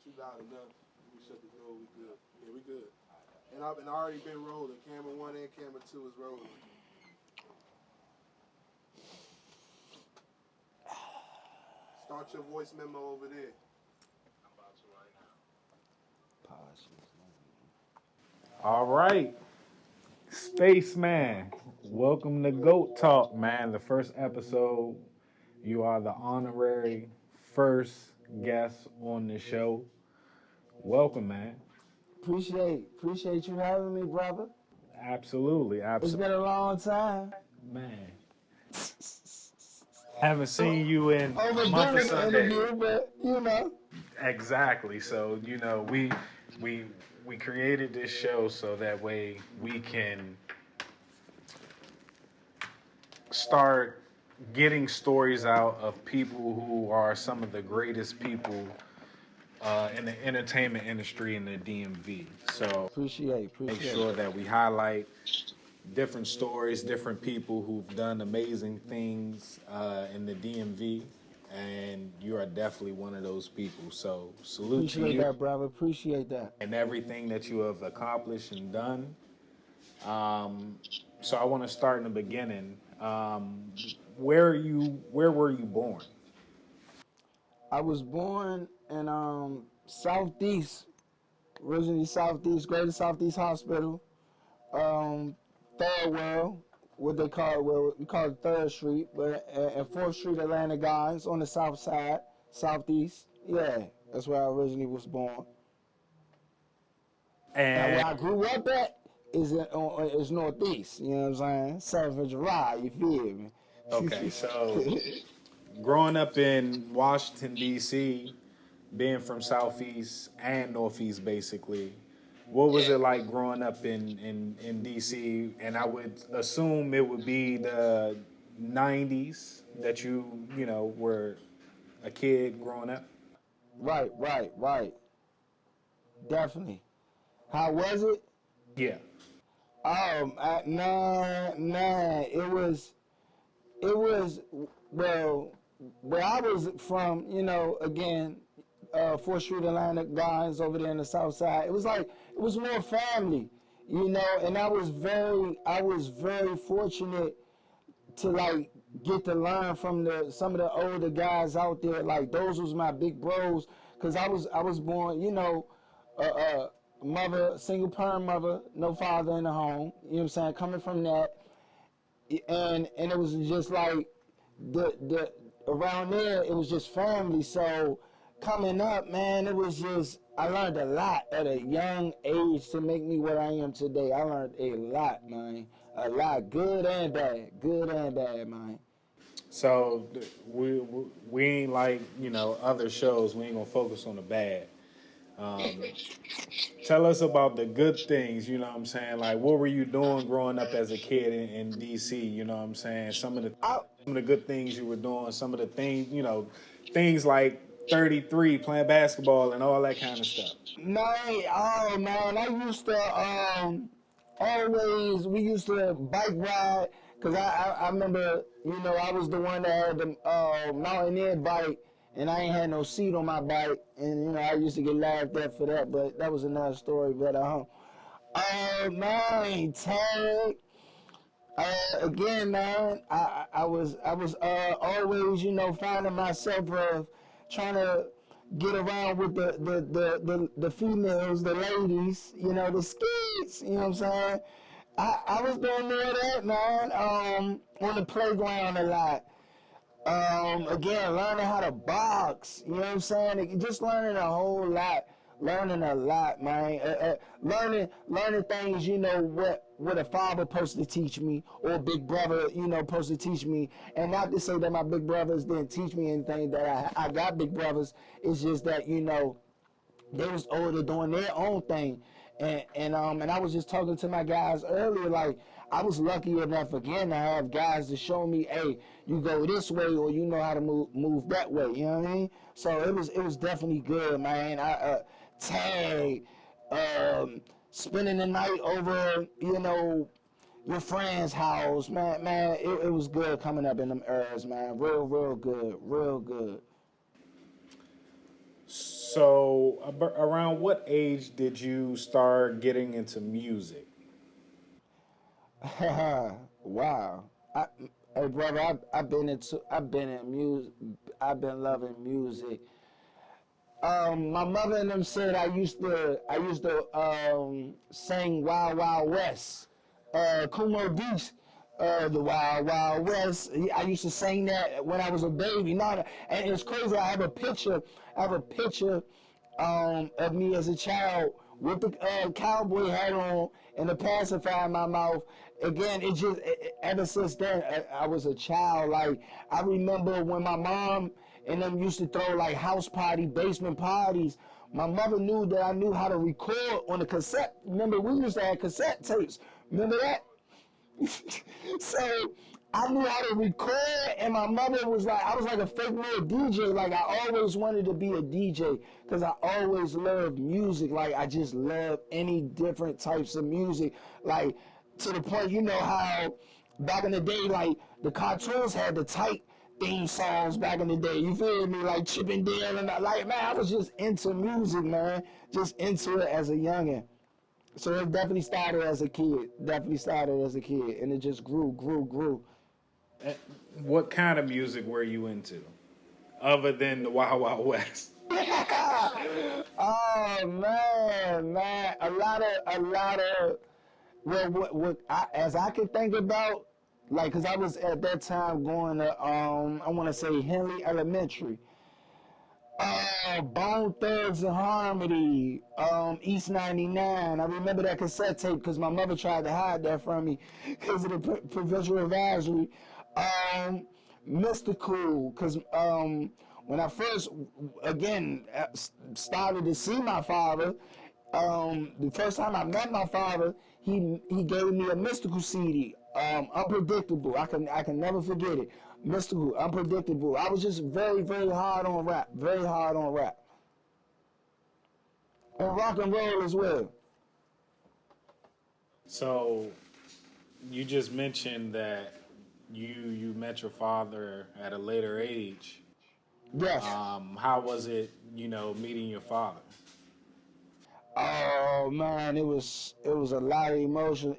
too loud enough. We shut the door. We good. Yeah, we good. And I've already been rolling. Camera 1 and camera 2 is rolling. Start your voice memo over there. I'm about to right now. All right. Spaceman, welcome to Goat Talk, man. The first episode. You are the honorary first guest on the show. Welcome, man. Appreciate you having me, brother. Absolutely. It's been a long time. Man. Haven't seen you in a month or Sunday. But you know. Exactly. So, you know, we created this show so that way we can start getting stories out of people who are some of the greatest people in the entertainment industry in the DMV. So appreciate make sure that we highlight different stories, different people who've done amazing things in the DMV, and you are definitely one of those people. So salute to you. Appreciate that, brother. Appreciate that. And everything that you have accomplished and done. So I want to start in the beginning. Where were you born? I was born in Southeast, originally Southeast, Greater Southeast Hospital, Third World, what they call it, well, we call it 3rd Street, but and 4th Street, Atlanta guys on the south side, Southeast. Yeah, that's where I originally was born. And where I grew up at is Northeast, you know what I'm saying? Savage Ride, you feel me? Okay, so growing up in Washington, D.C., being from Southeast and Northeast, basically, what was it like growing up in D.C.? And I would assume it would be the 90s that you know, were a kid growing up? Right. Definitely. How was it? Yeah. Nah. It was, well, where I was from, you know, again, 4th Street Atlanta guys over there in the south side. It was more family, you know, and I was very fortunate to like get to learn from some of the older guys out there. Like those was my big bros, cause I was born, you know, mother, single parent mother, no father in the home. You know what I'm saying? Coming from that, and it was just like the around there, it was just family. So coming up, man, it was just, I learned a lot at a young age to make me what I am today. I learned a lot, man. A lot, good and bad, man. So we ain't like, you know, other shows. We ain't gonna focus on the bad. Tell us about the good things, you know what I'm saying? Like, what were you doing growing up as a kid in D.C., you know what I'm saying? Some of the good things you were doing, some of the things, you know, things like 33, playing basketball and all that kind of stuff. Man, I used to always, we used to bike ride, because I remember, you know, I was the one that had the mountaineer bike, and I ain't had no seat on my bike, and, you know, I used to get laughed at for that, but that was another story. But, man, tag, again, man, I was always, you know, finding myself trying to get around with the females, the ladies, you know, the skits, you know what I'm saying? I was doing more of that, man, on the playground a lot. Again, learning how to box, you know what I'm saying? Just learning a whole lot, man. Learning things, you know, what a father supposed to teach me, or a big brother, you know, supposed to teach me. And not to say that my big brothers didn't teach me anything, that I got big brothers. It's just that, you know, they was older doing their own thing. And I was just talking to my guys earlier, like, I was lucky enough again to have guys to show me, hey, you go this way, or you know how to move that way. You know what I mean? So it was definitely good, man. Tag, spending the night over, you know, your friend's house, man. It was good coming up in them eras, man. Real good. So, around what age did you start getting into music? Wow. I, hey brother, I've been in music. I've been loving music. My mother and them said I used to sing Wild Wild West, Kumo Beach, the Wild Wild West. I used to sing that when I was a baby. Not, and it's crazy. I have a picture of me as a child with the cowboy hat on and the pacifier in my mouth. Again, ever since then, I was a child. Like, I remember when my mom and them used to throw like house party, basement parties. My mother knew that I knew how to record on the cassette. Remember, we used to have cassette tapes. Remember that? So I knew how to record, and my mother was like, I was like a fake little DJ. Like, I always wanted to be a DJ because I always loved music. Like, I just love any different types of music. Like, to the point, you know how back in the day, like the cartoons had the tight theme songs back in the day. You feel me? Like Chip and Dale, and like, man, I was just into music, man. Just into it as a youngin'. So it definitely started as a kid. Definitely started as a kid, and it just grew, grew, grew. Eh, What kind of music were you into, other than the Wild Wild West? Oh man, a lot of. Well, as I can think about, like, cause I was at that time going to, I want to say Henley Elementary. Bone Thugs and Harmony, East 99. I remember that cassette tape because my mother tried to hide that from me because of the provincial advisory. Um, Mystical, because when I first, again, started to see my father, the first time I met my father, he gave me a Mystical CD, Unpredictable. I can never forget it. Mystical, Unpredictable. I was just very, very hard on rap. Very hard on rap. And rock and roll as well. So, you just mentioned that you met your father at a later age. Yes. How was it, meeting your father? Oh man, it was a lot of emotion.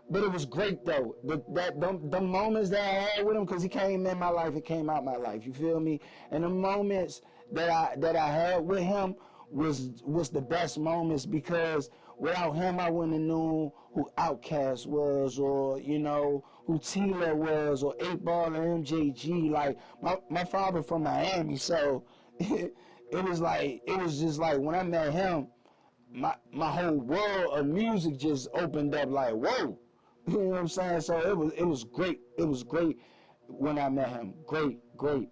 But it was great though. The moments that I had with him, because he came in my life, he came out my life. You feel me? And the moments that I had with him was the best moments, because without him, I wouldn't have known who Outkast was, or who Tila was, or 8 Ball and MJG. Like my father from Miami, so it was just like when I met him, my whole world of music just opened up, like, whoa. You know what I'm saying? So it was great. It was great when I met him. Great, great.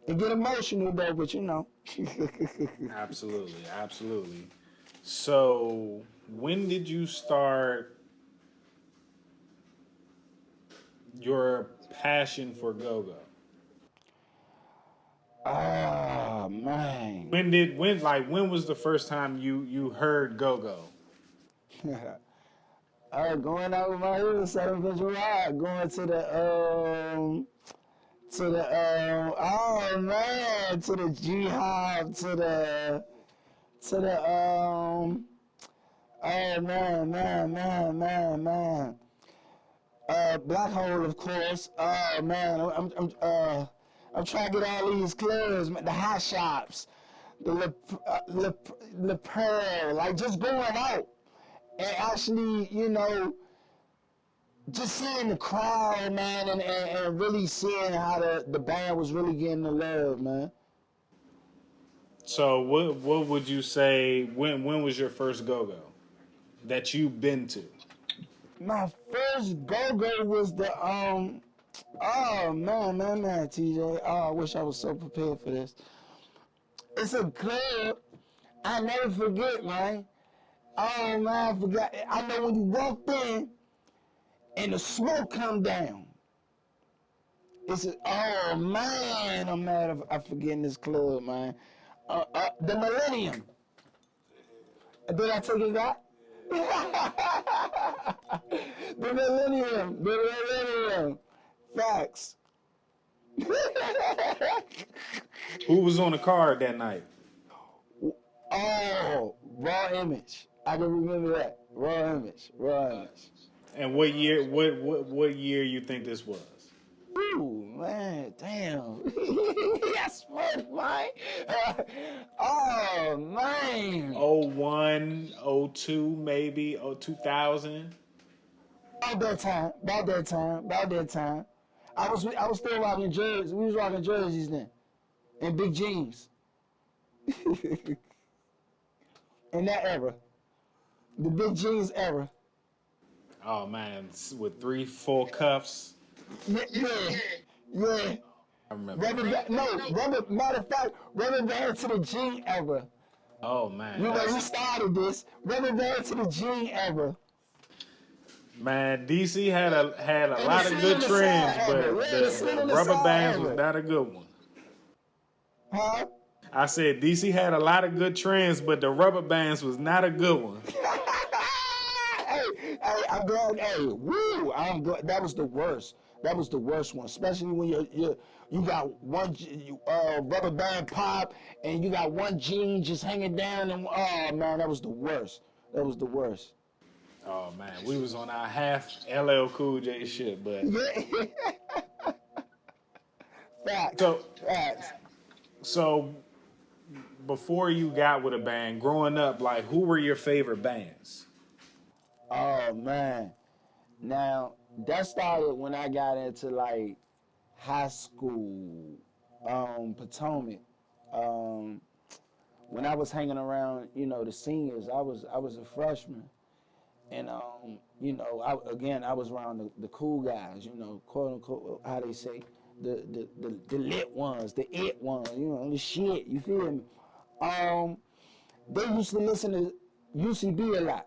It get emotional though, but Absolutely, absolutely. So, when did you start your passion for go-go? Ah man. When was the first time you heard go-go? Going out with my hood, 7th July, going oh man, to the G-Hop, to the oh man. Black Hole, of course. Oh man, I'm trying to get all these clubs, the hot shops, the Le Pearl, like just going out and actually, just seeing the crowd, man, and really seeing how the band was really getting the love, man. So, what would you say? When was your first go-go that you've been to? My first go-go was the oh man, TJ. Oh, I wish I was so prepared for this. It's a club I never forget, man. Oh man, I forgot. I know when you walked in and the smoke come down. Oh man, I'm mad if I forgetting this club, man. The Millennium. Did I take it back? The Millennium. Facts. Who was on the card that night? Oh, Raw Image. I can remember that. Raw Image. Raw Image. And what year? What year you think this was? Ooh, man, damn. That's fun, man. Oh, man. 01, 02, maybe, 2000. About that time. About that time. About that time. I was still rocking jerseys. We was rocking jerseys then. And big jeans. In that era. The big jeans era. Oh man, with 3 full cuffs. Yeah, yeah. Yeah. I remember. Matter of fact, rubber band to the jean era. Oh man, You know, we started this. Rubber band to the jean era. man, DC had a And lot the of good slit on the trends, side but era. Yeah, the slit on the the rubber side bands era. was not a good one. Huh? I said DC had a lot of good trends, but the rubber bands was not a good one. Hey, I'm glad. Hey, woo! I'm glad. That was the worst. That was the worst one, especially when you got one rubber band pop and you got one jean just hanging down, and oh man, that was the worst. That was the worst. Oh man, we was on our half LL Cool J shit, but Facts. so Facts. so before you got with a band, growing up, like who were your favorite bands? Oh man. Now that started when I got into like high school, Potomac. When I was hanging around, the seniors, I was a freshman, and I was around the cool guys, quote unquote, how they say, the lit ones, the it ones, the shit. You feel me? They used to listen to UCB a lot.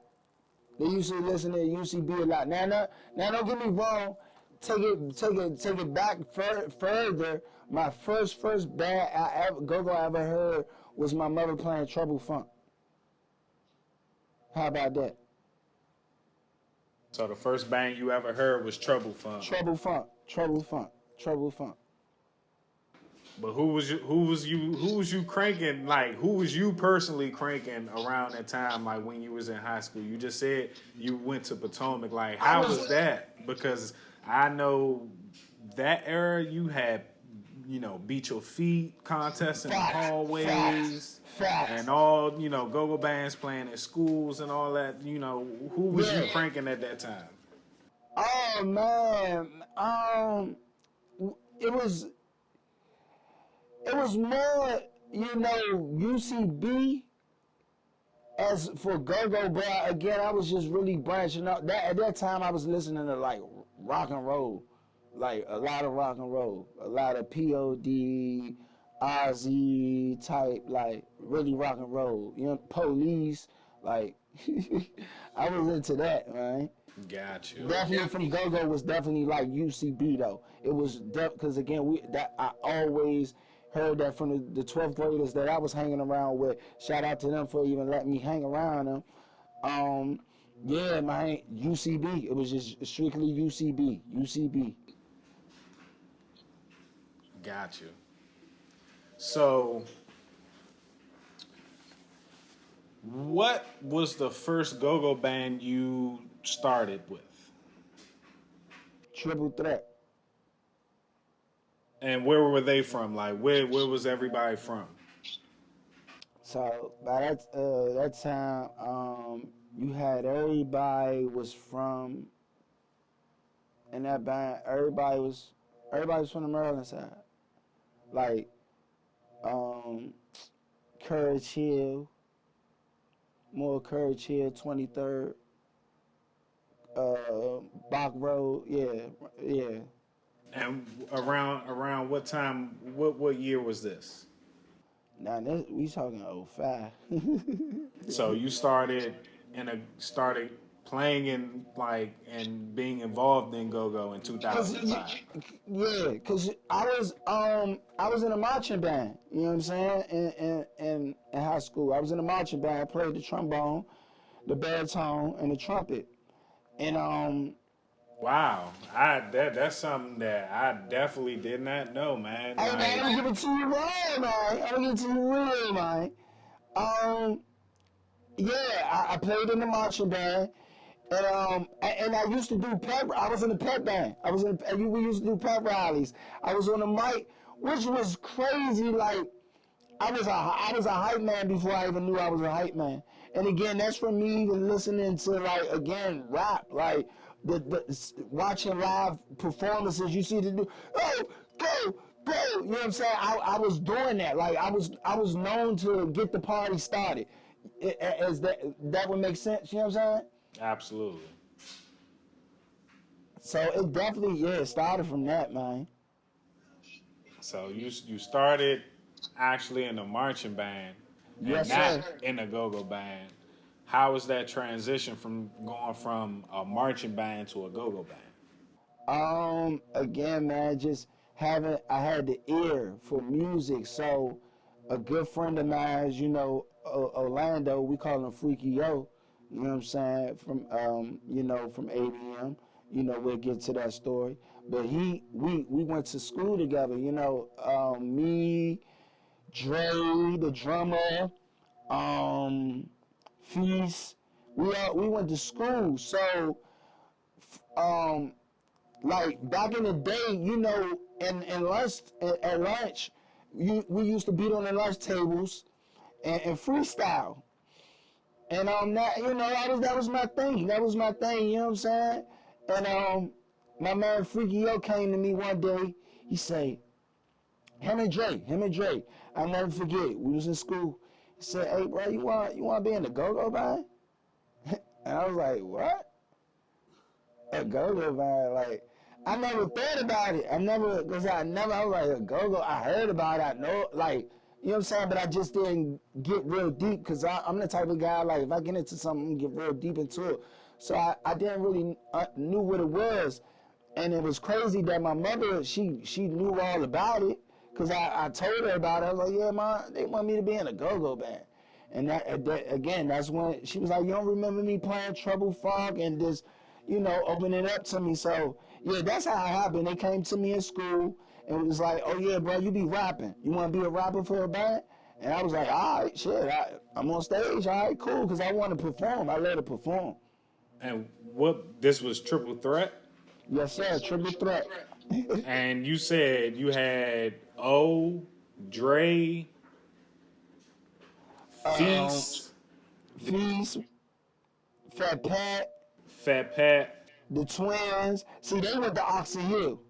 They used to listen to UCB a lot. Now, don't get me wrong. Take it back further. My first band Gogo I ever heard was my mother playing Trouble Funk. How about that? So the first band you ever heard was Trouble Funk. Trouble Funk. Trouble Funk. Trouble Funk. But who was you cranking? Like who was you personally cranking around that time? Like when you was in high school, you just said you went to Potomac. Like how was that? Because I know that era you had, beat your feet contests in the hallways, and all go-go bands playing at schools and all that. Who was you cranking at that time? Oh man, it was more, UCB as for Gogo, but again, I was just really branching out. At that time, I was listening to like rock and roll, like a lot of rock and roll, a lot of POD, Ozzy type, like really rock and roll. Police, like I was into that, man. Got you. Definitely from Gogo was definitely like UCB though. It was because again I always heard that from the 12th graders that I was hanging around with. Shout out to them for even letting me hang around them. Yeah, man, UCB. It was just strictly UCB. UCB. Got you. So, what was the first go-go band you started with? Triple Threat. And where were they from? Like, where was everybody from? So by that time, you had everybody was from in that band. Everybody was from the Maryland side, like Courage Hill, more Courage Hill, 23rd, Bach Road, yeah. And around what time? What year was this? Now we talking 05. So you started playing in and being involved in go-go in 2005. Yeah, cause I was in a marching band. You know what I'm saying? In high school, I was in a marching band. I played the trombone, the baritone, and the trumpet. And Wow, that's something that I definitely did not know, man. Hey man, Like, I'm gonna give it to you real, man. I'm gonna give it to you real, man. Um, yeah, I played in the marching band, and I used to do pep. I was in the pep band. We used to do pep rallies. I was on the mic, which was crazy. Like I was a hype man before I even knew I was a hype man. And again, that's from me even listening to like again rap, like watching live performances. You see the do oh go go. You know what I'm saying? I was doing that. Like I was known to get the party started. As that would make sense. You know what I'm saying? absolutely. So it definitely it started from that, man. So you started actually in the marching band and Yes, not sir. in the go-go band. How was that transition from going from a marching band to a go-go band? Again, man, just I had the ear for music. So, a good friend of mine, Orlando, we call him Freaky O. You know what I'm saying? From A.B.M. We'll get to that story. But we went to school together. Me, Dre, the drummer, um, Feast. We went to school. So, um, like back in the day, in lunch at lunch, we used to beat on the lunch tables and freestyle. And that was my thing. That was my thing. You know what I'm saying? And my man Freaky O came to me one day. He say, him and Dre. I never forget. We was in school. He said, "Hey, bro, you want to be in the Go-Go band?" And I was like, "What? A Go-Go band?" Like, I never thought about it. I was like, a Go-Go, I heard about it, I know, like, you know what I'm saying? But I just didn't get real deep because I'm the type of guy, like, if I get into something, I'm gonna get real deep into it. So I didn't really knew what it was. And it was crazy that my mother, she knew all about it because I told her about it. I was like, yeah, Mom, they want me to be in a Go-Go band. And again, that's when she was like, you don't remember me playing Trouble Funk and just, opening it up to me. So, yeah, that's how it happened. They came to me in school and was like, oh, yeah, bro, you be rapping. You want to be a rapper for a band? And I was like, all right, shit, I'm on stage. All right, cool, because I want to perform. I love to perform. And what this was triple threat? Yes, sir, triple threat. And you said you had O, Dre, um, Feast, Feast, Fat Pat, Fat Pat. the twins. See, they went to Oxon Hill.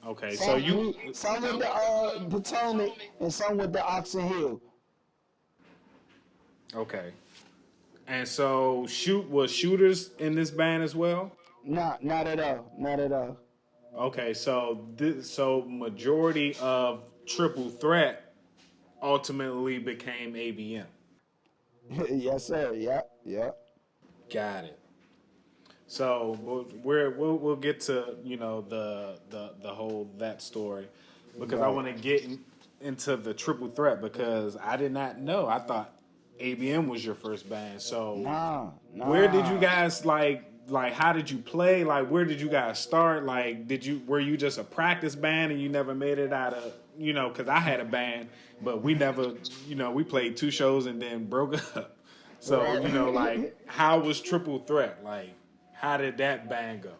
Okay, so Some you some with the Potomac and some with the Oxon Hill. okay, and so shooters in this band as well. Not at all. Not at all. Okay, so so majority of triple threat ultimately became A.B.M. Yes, sir. Yeah, yeah. Got it. So we'll get to the whole that story because I Right. want to get into the triple threat because I did not know. I thought A.B.M was your first band. So Nah, where did you nah. guys like how did you play? Like where did you guys start? Like were you just a practice band and you never made it out of because I had a band but we never we played two shows and then broke up. So like Right. how was triple threat like? How did that band go?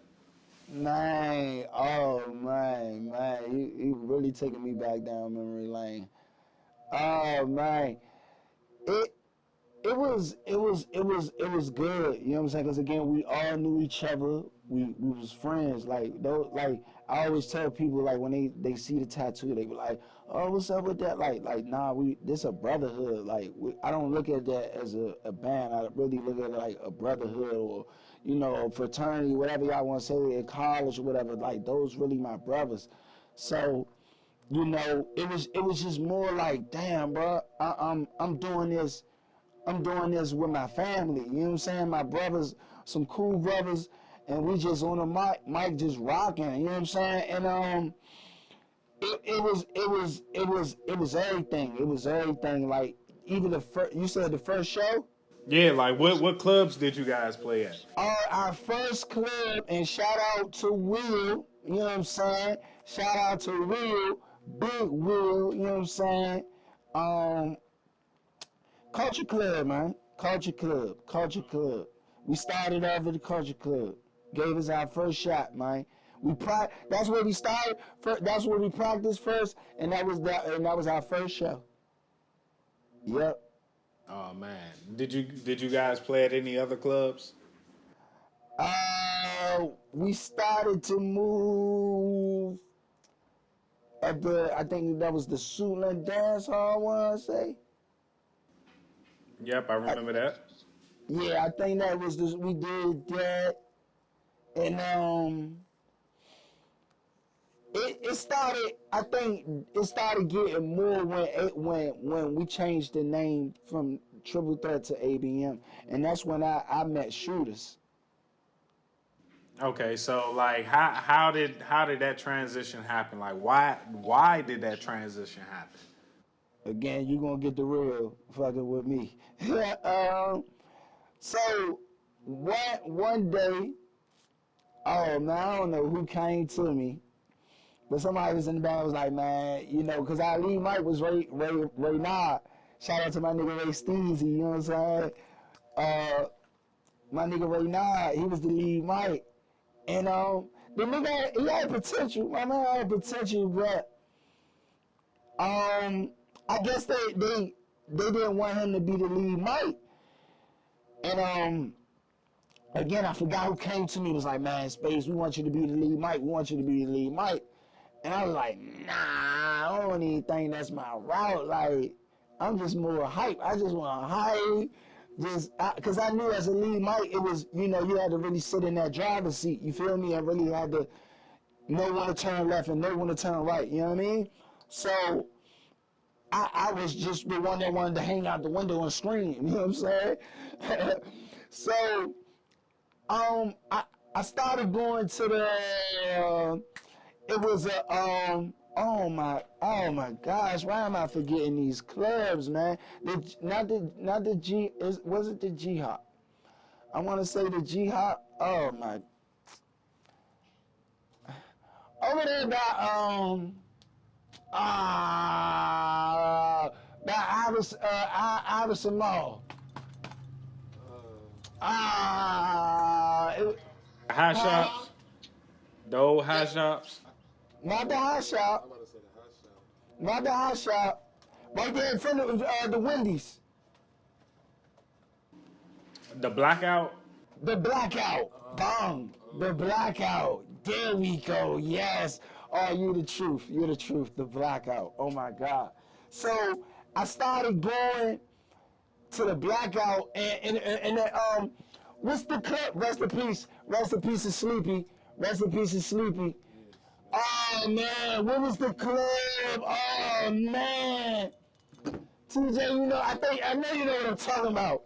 Man, oh man, you really taking me back down memory lane. Oh man, it it was good. You know what I'm saying? Because again, we all knew each other. We was friends. Like those, like I always tell people, like when they see the tattoo, they be like, "Oh, what's up with that?" Like nah, this a brotherhood. Like I don't look at that as a band. I really look at it like a brotherhood or a fraternity, whatever y'all want to say in college or whatever. Like those really my brothers. So it was just more like, damn, bro, I'm doing this. I'm doing this with my family. You know what I'm saying? My brothers, some cool brothers, and we just on the mic just rocking. You know what I'm saying? And it was everything. It was everything. Like even the first, you said the first show. Yeah, like what clubs did you guys play at? Our first club, and shout out to Will, you know what I'm saying? Shout out to Will, Big Will, you know what I'm saying? Um, Culture Club, man. Culture Club. Culture Club. We started off at the Culture Club. Gave us our first shot, man. That's where we started. That's where we practiced first, and that was our first show. Yep. Oh man, did you guys play at any other clubs? We started to move at I think that was the Suitland Dance Hall, I want to say. Yep, I I, remember that. yeah, I think that was we did that. And it started. I think it started getting more when we changed the name from Triple Threat to A.B.M. And that's when I met Shooters. Okay, so like how did that transition happen? Like why did that transition happen? Again, you gonna get the real fucking with me. So one day, oh man, I don't know who came to me, but somebody was in the band was like, man, you know, because our lead Mike was Ray Nod. Shout out to my nigga Ray Steezy, you know what I'm saying? Uh, my nigga Ray Nod, he was the lead Mike. And the nigga, he had potential. My man had potential, but I guess they didn't want him to be the lead Mike. And again, I forgot who came to me. Was like, man, Space, we want you to be the lead Mike. We want you to be the lead Mike. And I was like, nah, I don't even think that's my route. Like, I'm just more hype. I just want to hype. Because I knew as a lead Mike, it was, you know, you had to really sit in that driver's seat. You feel me? I really had to know when to turn left and know when to turn right. You know what I mean? So I was just the one that wanted to hang out the window and scream. You know what I'm saying? So I started going to it was oh my gosh, why am I forgetting these clubs, man? Not the G was it the G Hop? I want to say the G Hop. Oh my, over there by Iverson Mall. It, High huh? shops, the old high shops, Not the hot I'm shop. about to say the hot shot. Not the hot shop. Right there in front of the Wendy's. the blackout. The blackout. Bang. The blackout. There we go. Yes. Oh, you the truth. You're the truth. The blackout. Oh my God. So I started going to the blackout and what's the clip? Rest in peace. Rest in peace of Sleepy. Rest in peace of Sleepy. Oh man, what was the club? Oh man. TJ, you know, I know you know what I'm talking about.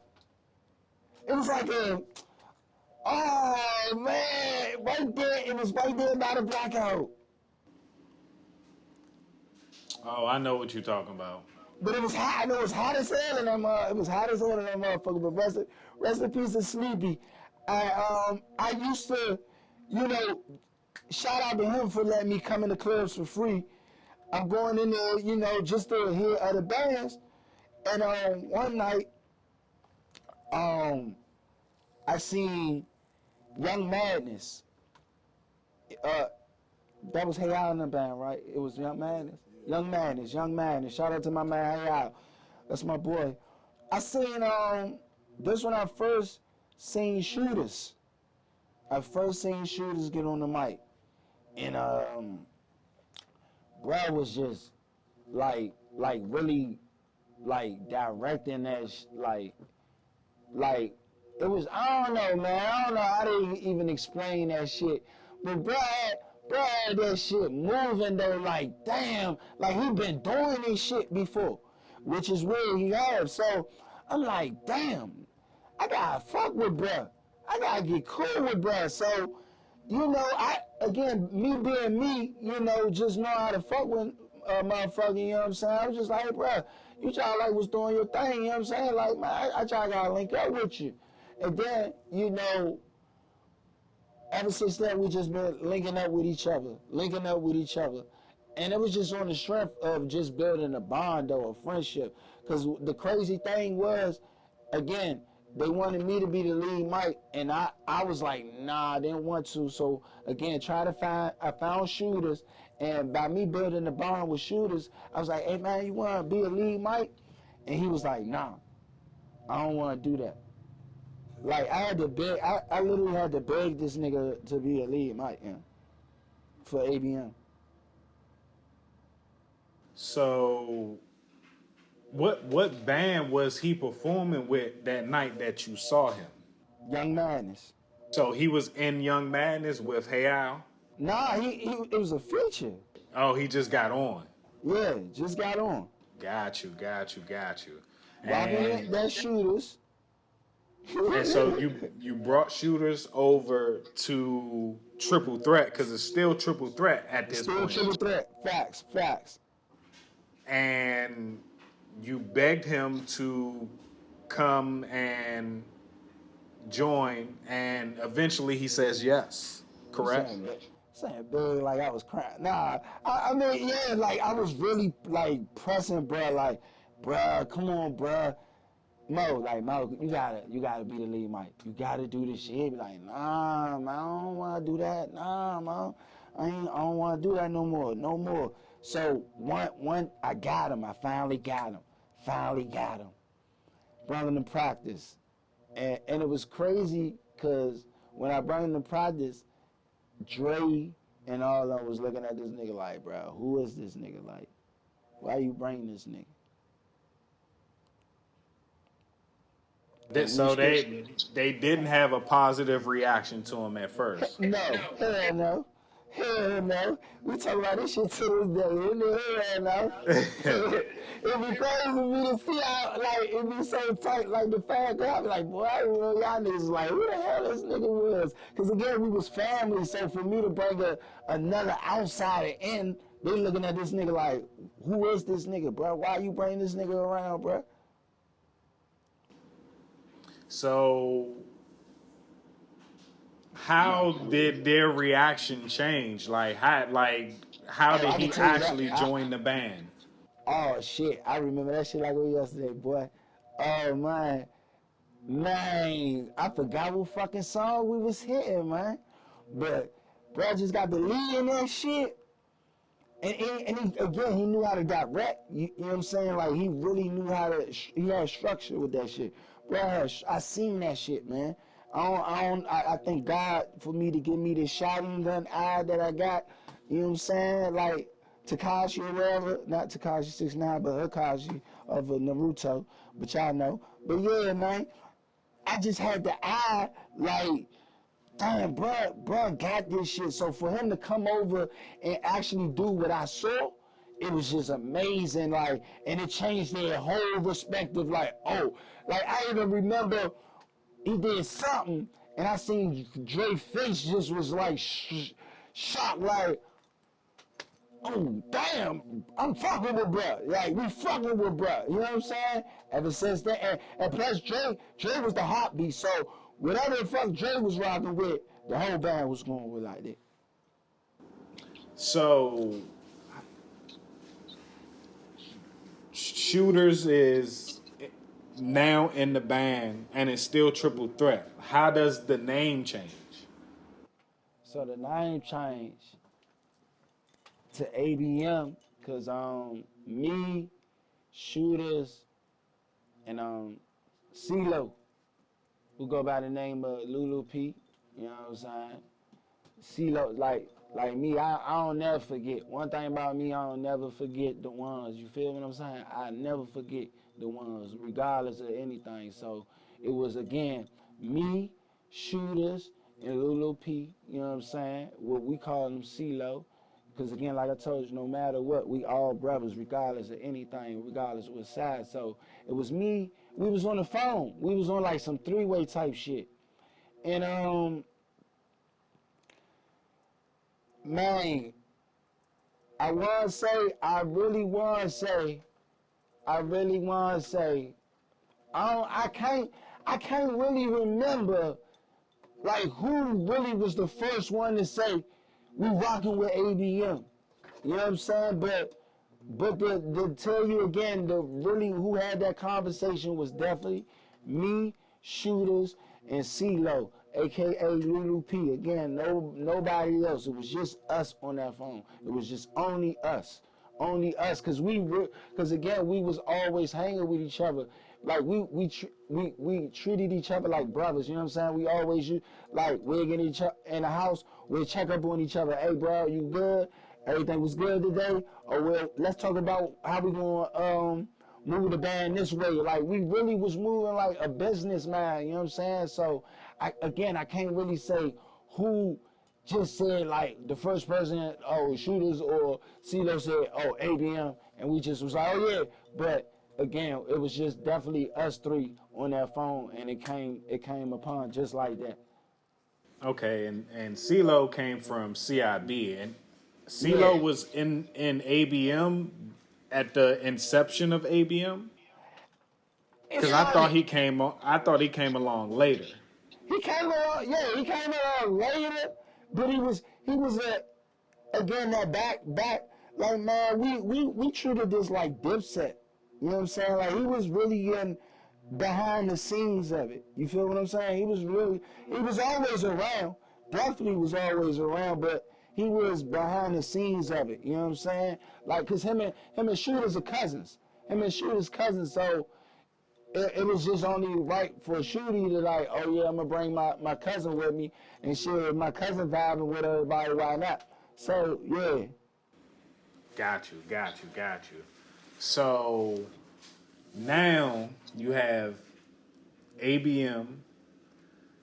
It was like oh man, right there, it was right there by the blackout. Oh, I know what you're talking about. But it was hot, and it was hot as hell in that it was hot as hell in that motherfucker, but rest in peace of Sleepy. I used to, you know, shout out to him for letting me come in the clubs for free. I'm going in there, you know, just to hear other bands. And one night, I seen Young Madness. Uh, that was Hey Al in the band, right? It was Young Madness. Young Madness, Young Madness. Shout out to my man Hey Al. That's my boy. I seen this when I first seen Shooters. I first seen Shooters get on the mic. And Brad was just like really like directing that like it was, I don't know, man. I don't know how to even explain that shit. But Brad had that shit moving though, like damn, like he been doing this shit before, which is weird. He have. So I'm like, damn, I gotta fuck with bruh. I gotta get cool with bruh. So, you know, me being me, you know, just know how to fuck with motherfucker, you know what I'm saying? I was just like, bro, you try like was doing your thing, you know what I'm saying? Like, man, I try to link up with you. And then, you know, ever since then, we just been linking up with each other. And it was just on the strength of just building a bond or a friendship. Because the crazy thing was, again, they wanted me to be the lead mic, and I was like, nah, I didn't want to. So again, I found Shooters, and by me building the bond with Shooters, I was like, hey man, you want to be a lead mic? And he was like, nah, I don't want to do that. Like I had to beg, I literally had to beg this nigga to be a lead mic, for A.B.M. So, what band was he performing with that night that you saw him? Young Madness. So he was in Young Madness with Hey Al? Nah, it was a feature. Oh, he just got on. Yeah, just got on. Got you. Rocking that Shooters. And so you brought Shooters over to Triple Threat because it's still Triple Threat at this Still point. Triple Threat. Facts. And you begged him to come and join, and eventually he says yes. Correct? Saying big like I was crying. Nah, I mean, yeah, like I was really like pressing, bruh, come on, bruh. Mo, you gotta be the lead mic. You gotta do this shit. He be like, nah, man, I don't wanna do that. Nah, Mo, I don't wanna do that no more. So I got him. I finally got him. Brought him to practice. And it was crazy because when I brought him to practice, Dre and all of them was looking at this nigga like, bro, who is this nigga? Like, why you bring this nigga? So they didn't have a positive reaction to him at first. No, hell no. We talk about this shit to this day. Hell no. It'd be crazy for me to see how, like, it'd be so tight, like, the fan girl, I'd be like, boy, I didn't know y'all niggas, like, who the hell this nigga was? Because, again, we was family, so for me to bring another outsider in, they looking at this nigga like, who is this nigga, bro? Why you bring this nigga around, bro? So, how did their reaction change? Like, how did he actually join the band? Oh shit, I remember that shit like it was yesterday, boy. Oh man, I forgot what fucking song we was hitting, man. But bro just got the lead in that shit. And he knew how to direct. You know what I'm saying? Like he really knew how to. He had structure with that shit. Bro, I seen that shit, man. I thank God for me to give me this shotgun gun eye that I got. You know what I'm saying? Like Takashi or whatever, not Takashi 6ix9ine, but Hikashi of Naruto. But y'all know. But yeah, man, I just had the eye like. Damn, bruh got this shit. So for him to come over and actually do what I saw, it was just amazing. Like, and it changed their whole perspective. Like, oh, like I even remember he did something, and I seen Dre's face just was like shocked. Like, oh damn, I'm fucking with bruh. Like we fucking with bruh. You know what I'm saying? Ever since then, and plus Dre was the heartbeat. So whatever the fuck Dre was rocking with, the whole band was going with like that. So, Shooters is now in the band, and it's still Triple Threat. How does the name change? So the name changed to A.B.M. because me, Shooters, and CeeLo, who go by the name of Lulu P. You know what I'm saying? CeeLo, like me, I don't never forget. One thing about me, I don't never forget the ones. You feel what I'm saying? I never forget the ones, regardless of anything. So it was again me, Shooters, and Lulu P. You know what I'm saying? What we call them CeeLo. Because again, like I told you, no matter what, we all brothers, regardless of anything, regardless of what side. So it was me. We was on the phone. We was on like some three-way type shit. And man, I want to say, I really want to say, I really want to say, I can't really remember like who really was the first one to say we rocking with A.B.M. You know what I'm saying? But to tell you again, the really who had that conversation was definitely me, Shooters, and CeeLo, aka Lulu P. Again, nobody else. It was just us on that phone. It was just only us, because again we was always hanging with each other. Like we treated each other like brothers. You know what I'm saying? We always like we'd get each other in the house. We'd check up on each other. Hey, bro, you good? Everything was good today? Or well, let's talk about how we gonna move the band this way. Like we really was moving like a businessman. You know what I'm saying? So I can't really say who just said like the first person, oh Shooters or CeeLo said, oh A.B.M. and we just was like, oh yeah. But again, it was just definitely us three on that phone, and it came upon just like that. Okay, and CeeLo came from CIB, and Yeah, CeeLo was in ABM at the inception of ABM it's because I thought like he came on. I thought he came along later. he came along. Yeah, he came along later, but he was again that back like man, we treated this like Dipset. You know what I'm saying? Like he was really in behind the scenes of it. You feel what I'm saying? He was always around. Definitely was always around, but he was behind the scenes of it. You know what I'm saying? Like, cause him and Shooters are cousins. Him and Shooters cousins. So it was just only right for Shooty to like, oh yeah, I'm gonna bring my cousin with me and shit. My cousin vibing with everybody. Why not? So yeah. Got you. So now you have ABM,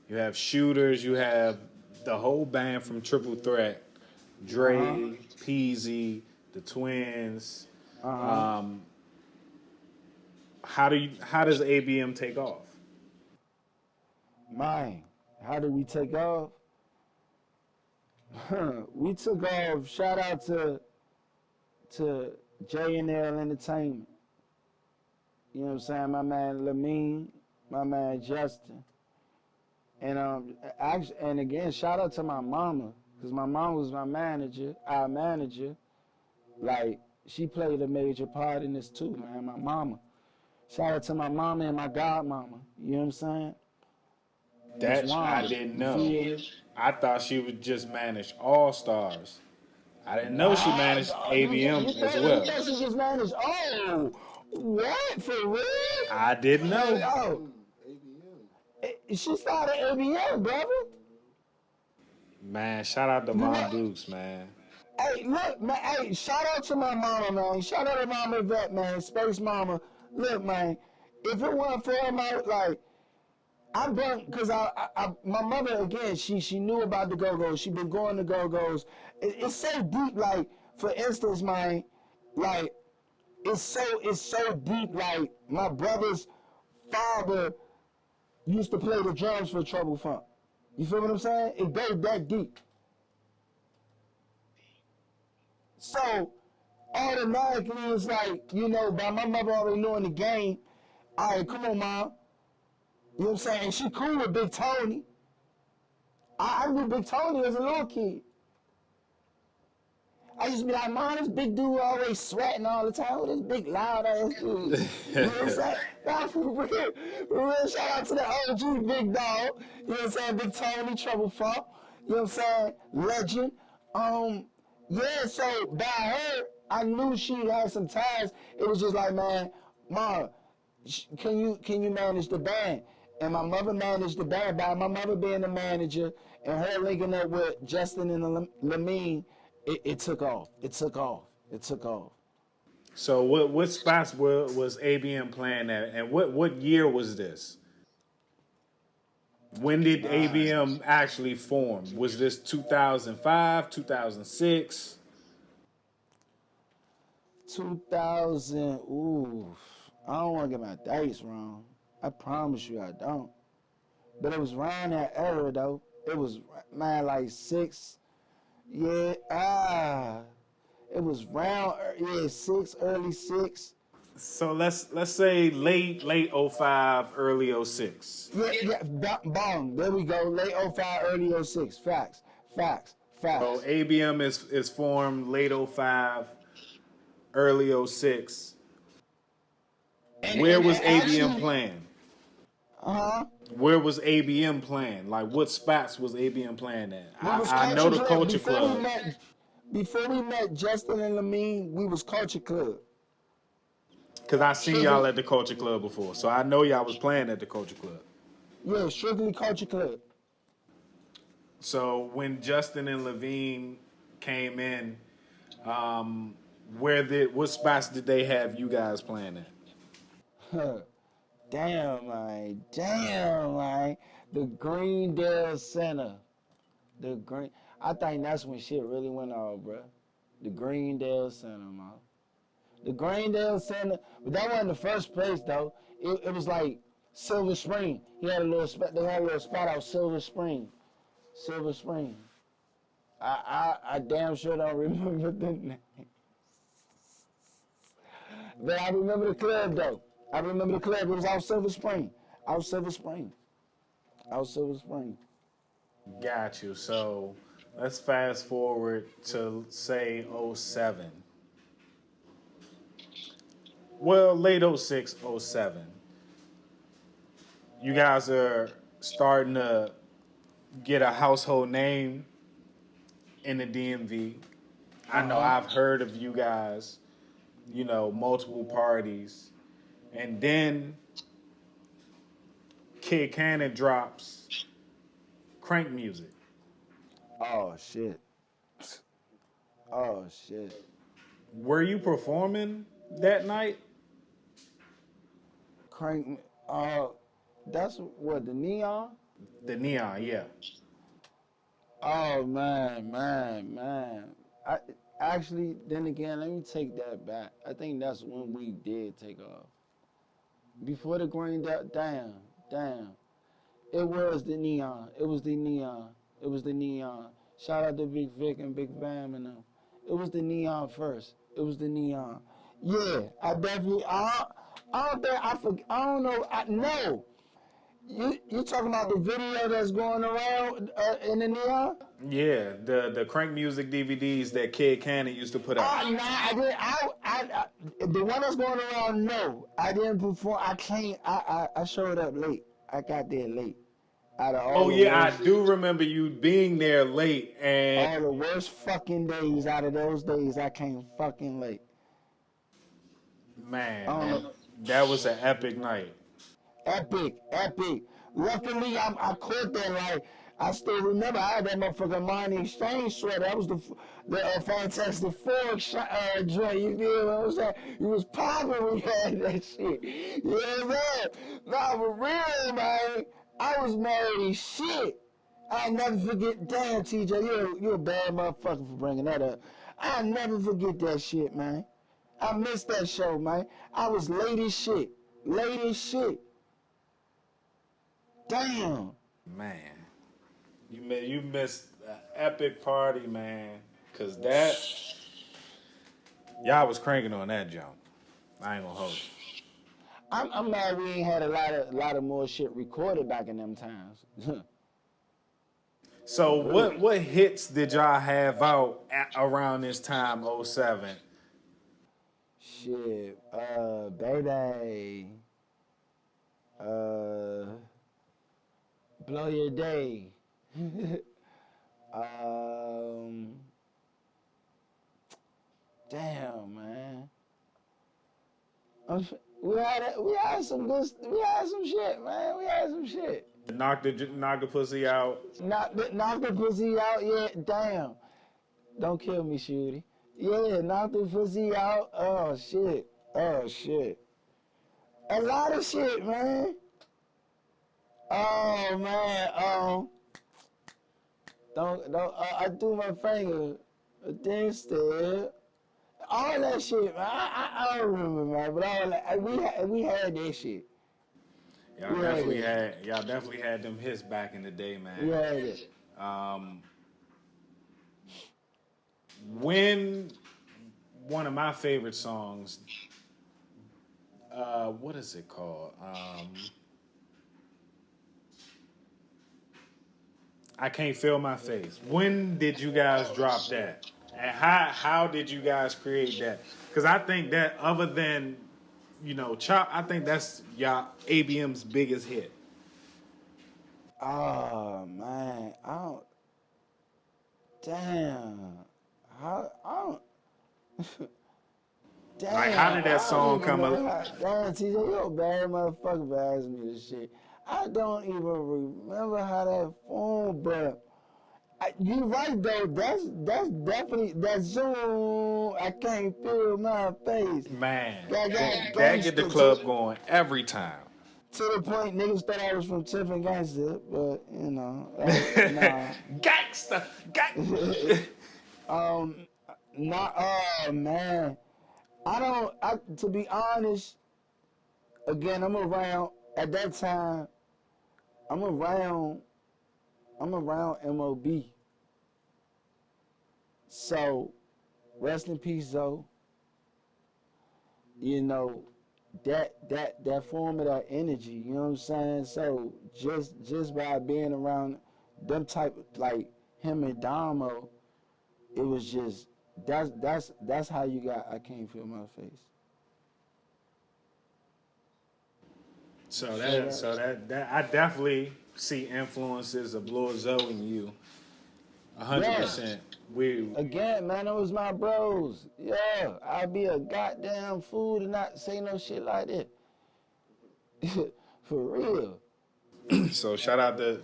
you have Shooters, you have the whole band from Triple Threat, Uh huh. Dre, Peasy, the Twins. Uh huh. Um, how does ABM take off? Man, how did we take off? We took off. Shout out to J&L Entertainment. You know what I'm saying? My man Lamine, my man Justin, and and again, shout out to my mama, cause my mom was my manager, our manager. Like she played a major part in this too, man. My mama. Shout out to my mama and my godmama. You know what I'm saying? Miss That I Wanda. didn't You know. feel me? I thought she would just manage All Stars. I didn't know she Nah, managed dog, ABM as you well. thought she just managed? Oh, what for real? I didn't know. Oh, ABM. she started A.B.M, brother. Man, shout out to You Mom know? Dukes, man. Hey, look, man. Hey, shout out to my mama, man. Shout out to Mama Vet, man. Space Mama. Look, man. If it weren't for her, man, like I burnt because my mother again. She knew about the Go-Go's. She been going to Go-Go's. It's so deep. Like for instance, man, like it's so deep. Like my brother's father used to play the drums for Trouble Funk. You feel what I'm saying? It goes that deep. So automatically it's like, by my mother already knowing the game, all right, come on, mom. You know what I'm saying? She cool with Big Tony. I knew Big Tony as a little kid. I used to be like, Mom, this big dude always sweating all the time. This big loud ass dude. You know what I'm saying? Nah, for real, shout out to the OG big dog. You know what I'm saying? Big Tony, Trouble Funk. You know what I'm saying? Legend. Yeah, so by her, I knew she had some ties. It was just like, man, Mom, can you manage the band? And my mother managed the band by my mother being the manager and her linking up with Justin and Lamine. It took off. It took off. It took off. So what spots was ABM playing at, and what year was this? When did Man, ABM actually form? Was this 2005, 2006? 2000. Ooh, I don't want to get my dates wrong. I promise you, I don't. But it was around that era though. It was man like six. Yeah, It was round, yeah, six, early six. So let's say late '05, early '06. Yeah, yeah, bomb. There we go. Late '05, early '06. Facts, facts, So facts. A.B.M is formed late '05, early '06. Where And was A.B.M actually, playing? uh-huh. Where was A.B.M playing? Like what spots was A.B.M playing at? We was I know Culture the Club. Culture Club Before we met Justin and Lamine, we was Culture Club. because I seen y'all Strictly, at the Culture Club before, so I know y'all was playing at the Culture Club. yeah, strictly Culture Club. So when Justin and Levine came in, um, what spots did they have you guys playing at? Damn, man. The Greendale Center. The Green. I think that's when shit really went off, bro. The Greendale Center, man. The Greendale Center, but that wasn't the first place though. It was like Silver Spring. He had a little spot. They had a little spot out Silver Spring. Silver Spring. I damn sure don't remember the name, but I remember the club though. I remember the club. It was out Silver Spring. Out Silver Spring. Out Silver Spring. Got you. So let's fast forward to say '07. Well, late '06, '07. You guys are starting to get a household name in the DMV. I know Uh-huh. I've heard of you guys, multiple parties. And then Kid Cannon drops crank music. Oh shit. Oh shit. Were you performing that night? Crank. That's what the neon. The Neon, yeah. Oh man. I actually, then again, let me take that back. I think that's when we did take off. Before the green, damn. It was the neon. It was the neon. It was the neon. Shout out to Big Vic and Big Bam and them. It was the neon first. It was the neon. Yeah, I definitely. I don't think I forget. I don't know. No. You talking about the video that's going around in the neon? Yeah, the crank music DVDs that Kid Cannon used to put out. Oh, nah, I didn't. The one that's going around, no, I didn't perform. I can't. I showed up late. I got there late. Out of Oh yeah, I do remember you being there late and all the worst fucking days out of those days, I came fucking late. I man, don't and know. that was an epic night. Epic. Luckily, I caught that. Like, I still remember I had that motherfucking Money Exchange sweater. That was the Fantastic Four joint. You feel what I'm saying? It was popping when we had that shit. You know what I'm saying? Nah, for real, man. I was married as shit. I'll never forget. Damn, TJ, you're a bad motherfucker for bringing that up. I'll never forget that shit, man. I missed that show, man. I was late as shit. Late as shit. Damn. Man, you missed an epic party, man. Cause that y'all was cranking on that jump. I ain't gonna hold you. I'm mad we ain't had a lot of more shit recorded back in them times. So For real. what hits did y'all have out around this time, '07? Shit. Baby. Uh, blow your day. um, damn, man. We had some good. We had some shit, man. We had some shit. Knock the pussy out. Knock the pussy out. Yeah, damn. Don't kill me, Shooty. Yeah, knock the pussy out. Oh shit. Oh shit. A lot of shit, man. Oh man. Don't. I threw my finger against it. All that shit, man. I don't remember, man. But all that, we had that shit. Y'all We had definitely it. had y'all definitely had them hits back in the day, We man. had it. Um, when one of my favorite songs. What is it called? I Can't Feel My Face. When did you guys drop that? And how did you guys create that? Because I think that other than, Chop, I think that's y'all A.B.M's biggest hit. Oh man, I don't. Damn. I don't. Like, how Damn, did that I don't song even come know up? how. Damn, TJ, you a bad motherfucker for asking me this shit. I don't even remember how that formed, but you right though. That's definitely that Zoom. I can't feel my face. Man, That that get the gangster club going every time. to the point niggas thought I was from Tiffin Gangster, but nah. Gangsta, um, not. Oh man, I don't. To be honest, again, I'm around at that time. I'm around. I'm around MOB. So, rest in peace, Zoe. You know, that form of that energy. You know what I'm saying? So just by being around them type like him and Damo, it was just that's how you got I Can't Feel My Face. So that I definitely see influences of Lil Zoe in you. Yeah. 100%. We Again, man, it was my bros. Yeah, I'd be a goddamn fool to not say no shit like that. For real. so shout out to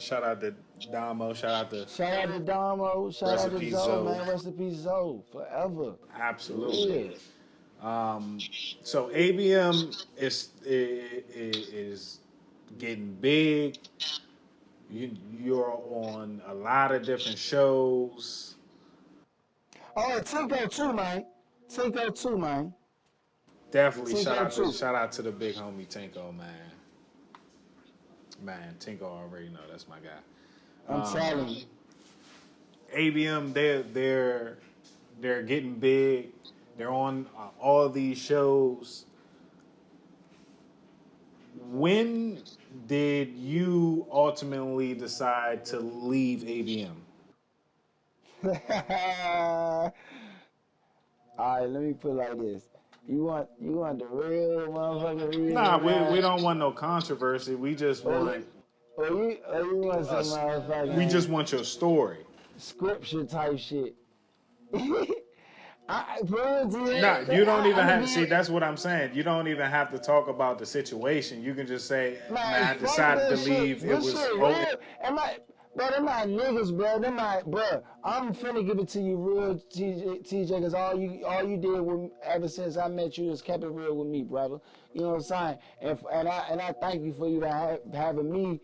Damo, Shout out to Damo. Shout Rest out in to peace, Zoe, Zoe. man. Rest in peace, Zoe. Forever. For absolutely. real. So A.B.M is getting big. You're on a lot of different shows. Oh, and Tinko too, man. Tinko too, man. Definitely Tinko too. shout out to the big homie Tinko, man. Man, Tinko already know that's my guy. I'm telling you. A.B.M they're getting big. They're on all these shows. When did you ultimately decide to leave A.B.M? All right, let me put it like this. You want the real motherfucking reason Nah, we why? don't want no controversy. We just Or want you, or you want some us. We just motherfucking want your story. scripture type shit? For real, Nah, you don't even I'm gonna have. See, be that's what I'm saying. You don't even have to talk about the situation. You can just say, man. "Man, I Fuck decided to this shit. leave. It This was shit over." real. Bro, them my niggas, bro. Bro. I'm finna give it to you real, TJ, cause all you did with, ever since I met you is kept it real with me, brother. You know what I'm saying? And I thank you for having me,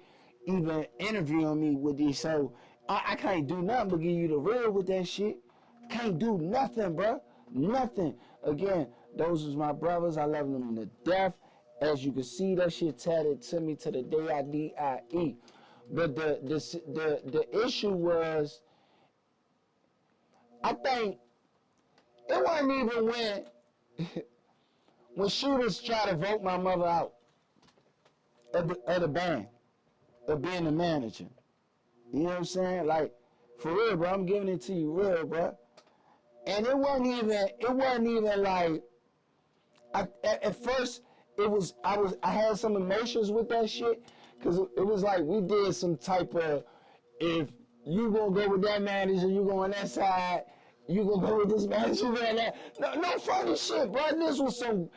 even interviewing me with these. So I can't do nothing but give you the real with that shit. Can't do nothing, bro. Nothing. Again, those was my brothers. I love them to death. As you can see, that shit tatted to me to the day I die. But the issue was, I think it wasn't even when shooters try to vote my mother out of the band of being the manager. You know what I'm saying? Like, for real, bro. I'm giving it to you real, bro. And it wasn't even like at first I had some emotions with that shit because it was like we did some type of, if you gonna go with that manager, you go on that side, you gonna go with this manager, you go on that. No funny shit, bro. This was some.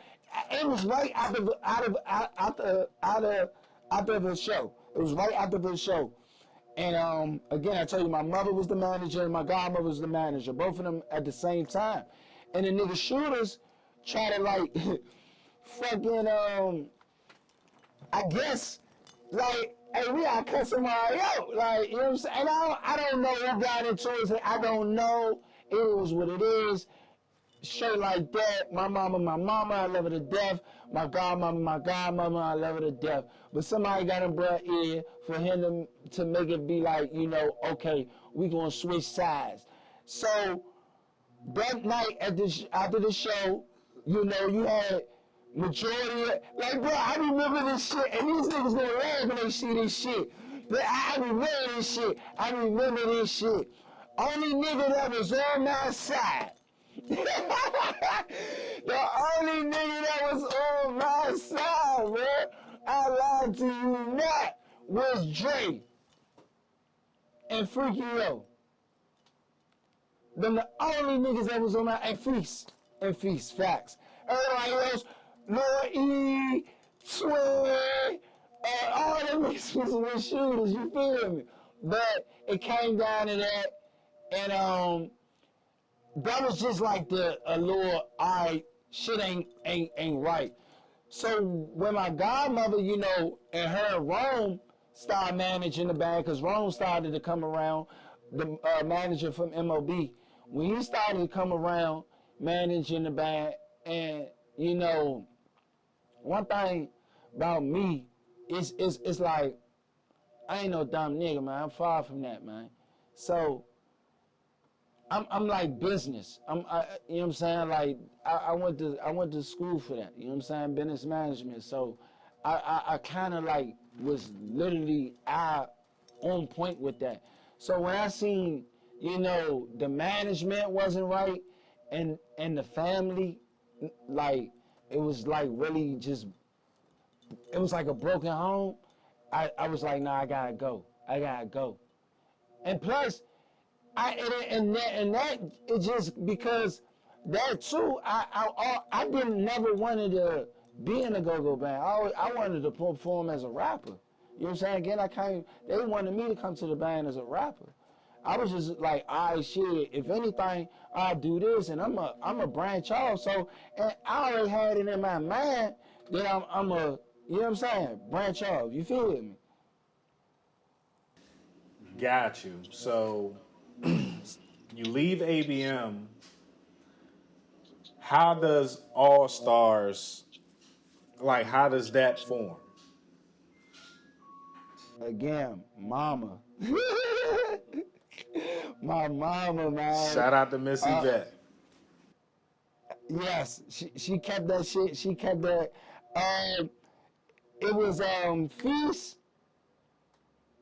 It was right out of the show. It was right after the show. And again, I tell you, my mother was the manager and my godmother was the manager, both of them at the same time. And the nigga shooters try to like fucking I guess like, hey, we gotta cut somebody out. Like, you know what I'm saying? And I don't know who got into it. I don't know. It is what it is. Straight like that. My mama, I love her to death. My godmama, I love her to death. But somebody got a bruh ear for him to make it be like, okay, we gonna switch sides. So that night after the show, you know, you had majority of, like, bro, I remember this shit, and these niggas gonna laugh when they see this shit. But I remember this shit. I remember this shit. Only nigga that was on my side. The only nigga that was on my side, man, I lied to you not, was Dre and Freaky Yo. Them the only niggas that was on my, and Feast, facts. Everybody else, Lil E, Sway, all them niggas was shooters, you feel me? But it came down to that, and that was just like a little, alright, shit ain't right. So when my godmother, you know, and her and Rome started managing the band, because Rome started to come around, the manager from MOB, when he started to come around managing the band, and, you know, one thing about me is like, I ain't no dumb nigga, man. I'm far from that, man. So I'm like business. You know what I'm saying? Like I went to school for that. You know what I'm saying? Business management. So I kind of like was literally on point with that. So when I seen, you know, the management wasn't right, and the family, like, it was like really just, it was like a broken home. I was like, nah, I gotta go. And plus, and that it just because that too, I didn't never wanted to be in a go-go band. I wanted to perform as a rapper. You know what I'm saying? Again, they wanted me to come to the band as a rapper. I was just like, all right, shit, if anything, I'll do this, and I'm a branch off. So, and I already had it in my mind that I'm a, you know what I'm saying, branch off. You feel me? Got you. So you leave A.B.M. How does All Stars, like, how does that form? Again, mama. My mama, man. Shout out to Miss Yvette. Yes, she kept that shit. She kept that. It was Feast,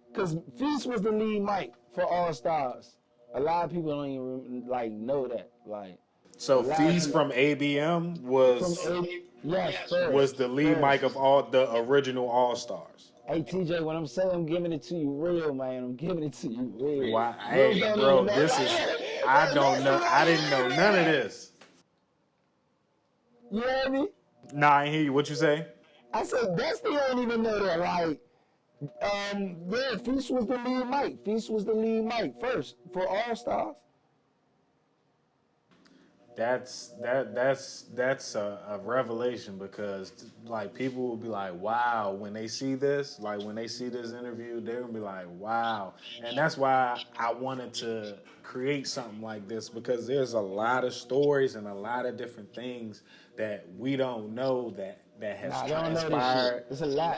because Feast was the lead mic for All Stars. A lot of people don't even like know that. Like, So a lot of Feast people from A.B.M. from yes, first, was the lead mic of all the original All Stars. Hey TJ, when I'm saying I'm giving it to you real, man, I'm giving it to you real. Why? You Hey, don't bro, even know. this is. I don't know. I didn't know none of this. You hear me? Nah, I ain't hear you. What you say? I said Dusty don't even know that. Like, yeah, Feast was the lead mic. Feast was the lead mic first for All Stars. That's a revelation, because like people will be like, wow, when they see this, like when they see this interview, they're gonna be like, wow. And that's why I wanted to create something like this, because there's a lot of stories and a lot of different things that we don't know that has Nah, they don't know this transpired. shit. It's a lot.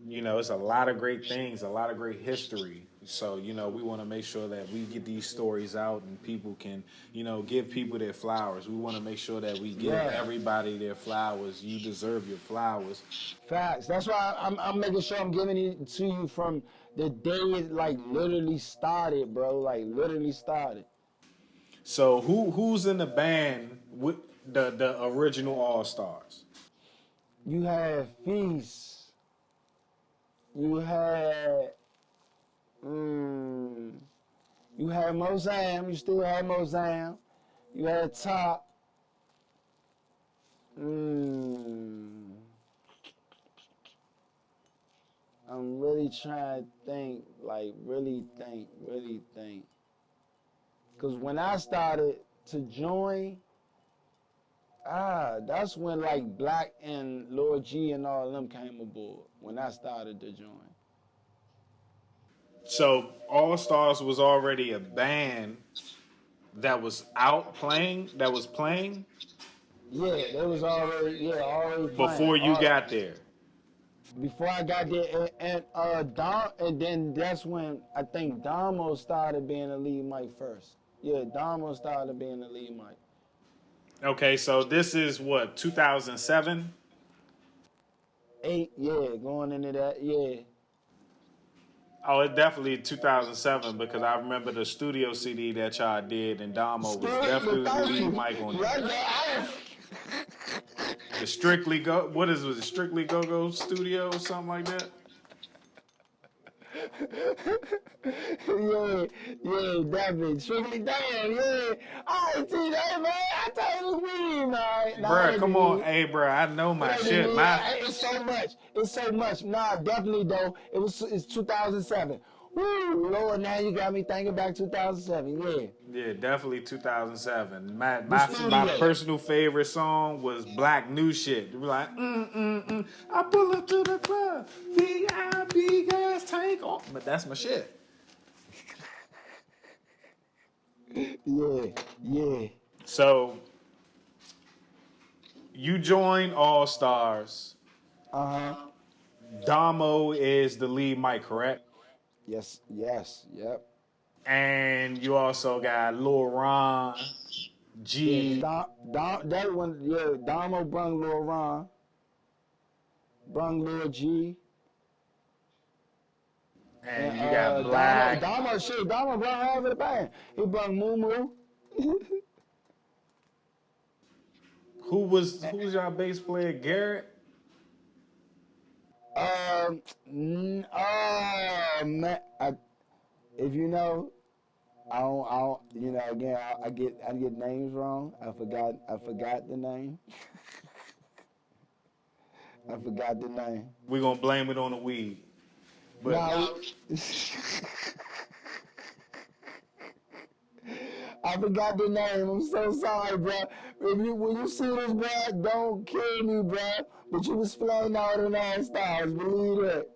You know, it's a lot of great things, a lot of great history. So, you know, we want to make sure that we get these stories out and people can, you know, give people their flowers. We want to make sure that we give everybody their flowers. You deserve your flowers. Facts. That's why I'm making sure I'm giving it to you from the day it like literally started, bro. Like literally started. So who's in the band with the original All Stars? You had Feast. You had you had Mozam. You still had Mozam. You had Top. I'm really trying to think, like really think. Cause when I started to join, that's when like Black and Lord G and all of them came aboard. When I started to join. So All Stars was already a band that was out playing, that was playing Yeah, they was already playing. before you got there. Before I got there, and Dom, and then that's when I think Damo started being a lead mic first. Damo started being the lead mic. Okay, so this is what 2007. 8, going into that, Oh, it's definitely 2007 because I remember the studio CD that y'all did, and Damo was definitely the Thank lead you. mic on Right that. there, The Strictly Go, what is it? Was it Strictly Go Studio or something like that? definitely. Strictly damn, I ain't see that, man. I thought it was weed, man. Nah, it Bruh, ain't the come on, weed. hey, bruh, I know It my ain't the shit. weed. My It's so much. It's so much. Nah, definitely, though. It's 2007. Woo, Lord, now you got me thinking back 2007, Yeah, definitely 2007. My The my my studio. personal favorite song was Black New Shit. It was like, I pull up to the club, VIP gas tank on. But that's my shit. Yeah. So you join All Stars. Uh-huh. Damo is the lead mic, correct? Yep. And you also got Lil Ron, Yeah, G, that one, Damo brung Lil Ron, brung Lil G, and and you got Black. Damo brung half of the band. He brung Moo Moo. Who's y'all bass player? Garrett. Man, if you know, I don't, again, I get names wrong. I forgot the name. I forgot the name. We're gonna blame it on the weed. But Now, I forgot the name. I'm so sorry, bro. When you see this, bro, don't kill me, bro. But you was flying out in all stars. Believe it.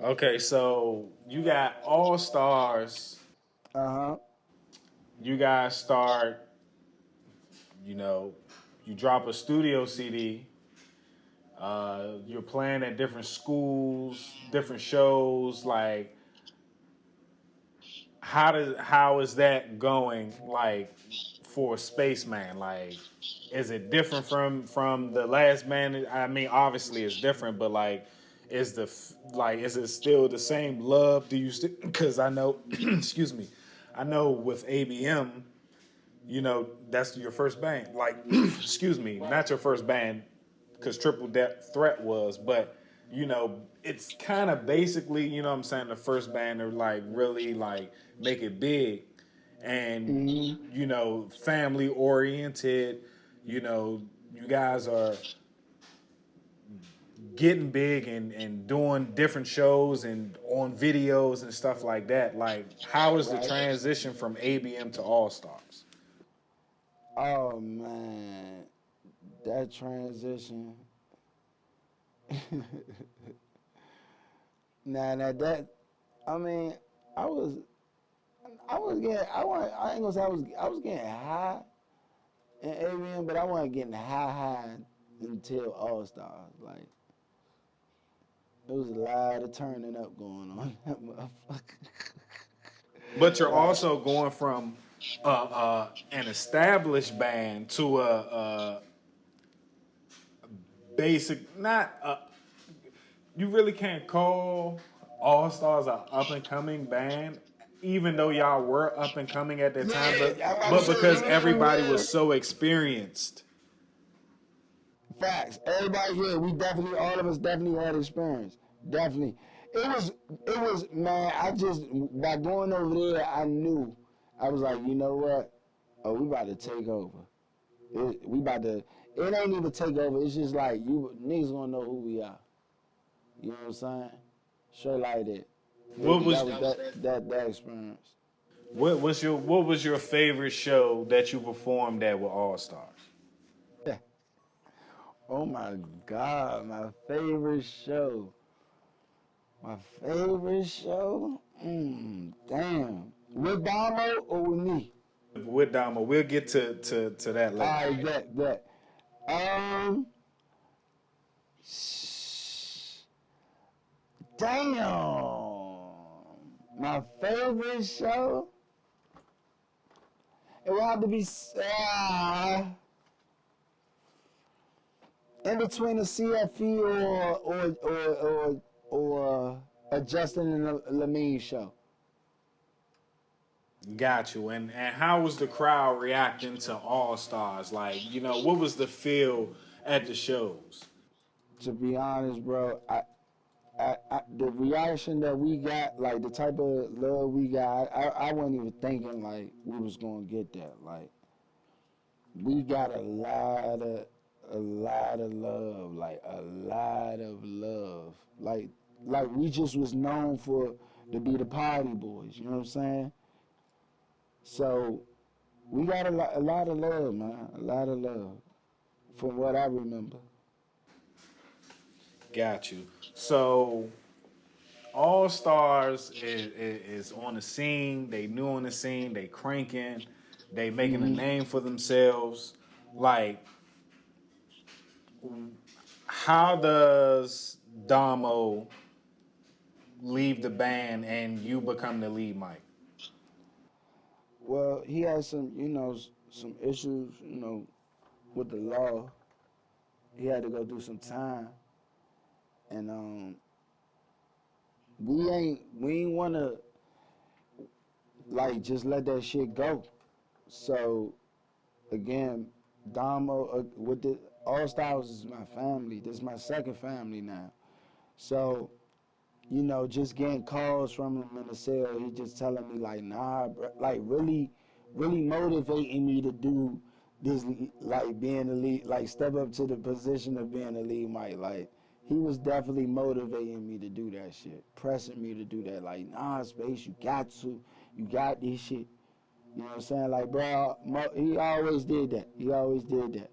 okay, so you got All Stars. Uh-huh. You guys start, you know, you drop a studio CD. You're playing at different schools, different shows. Like, how is that going? Like, for Spaceman, like, is it different from the last band? I mean, obviously it's different, but like, is it still the same love? Do you still? Because I know, excuse me, I know with A.B.M, that's your first band. Like, excuse me, not your first band, because Triple Depth Threat was, but it's kind of basically, what I'm saying, the first band to like really like make it big, and family oriented. You guys are getting big and doing different shows and on videos and stuff like that. Like, how is the Right. transition from A.B.M to All Stars? Oh man, that transition. Now that, I mean, I was, I ain't gonna say I was getting high in A.B.M, but I wasn't getting high until All Stars. Like, there was a lot of turning up going on that motherfucker. But you're also going from an established band to a basic, not you really can't call All Stars a up and coming band, even though y'all were up and coming at that time, but because everybody was so experienced. Facts. Everybody here, all of us definitely had experience. Definitely. It was, man, by going over there, I knew. I was like, you know what? Oh, we about to take over. It ain't even take over. It's just like, niggas gonna know who we are. You know what I'm saying? Straight like that. What was That experience. what was your favorite show that you performed at with All Stars? Oh my God, my favorite show. My favorite show? Damn. With Damo or with me? With Damo, we'll get to that later. I bet. Um, damn. My favorite show? It would have to be in between the CFE or a Justin and Lamine show. Got you. And how was the crowd reacting to All Stars? Like, what was the feel at the shows? To be honest, bro, the reaction that we got, like the type of love we got, I wasn't even thinking like we was gonna get that. Like we got a lot of love, like a lot of love. Like we just was known for to be the party boys. You know what I'm saying? So we got a lot of love, man. A lot of love, from what I remember. Got you. So All Stars is on the scene. They new on the scene. They cranking. They making a Hmm. name for themselves. Like, how does Damo leave the band and you become the lead mic? Well, he had some, some issues, with the law. He had to go do some time, and we ain't wanna like just let that shit go. So again, Damo with the All Stars is my family. This is my second family now. So just getting calls from him in the cell, he just telling me like, nah, bro, like really, really motivating me to do this, like being the lead, like step up to the position of being the lead mic. Like he was definitely motivating me to do that shit, pressing me to do that. Like, nah, Space, you got this shit. You know what I'm saying? Like, bro, he always did that. He always did that.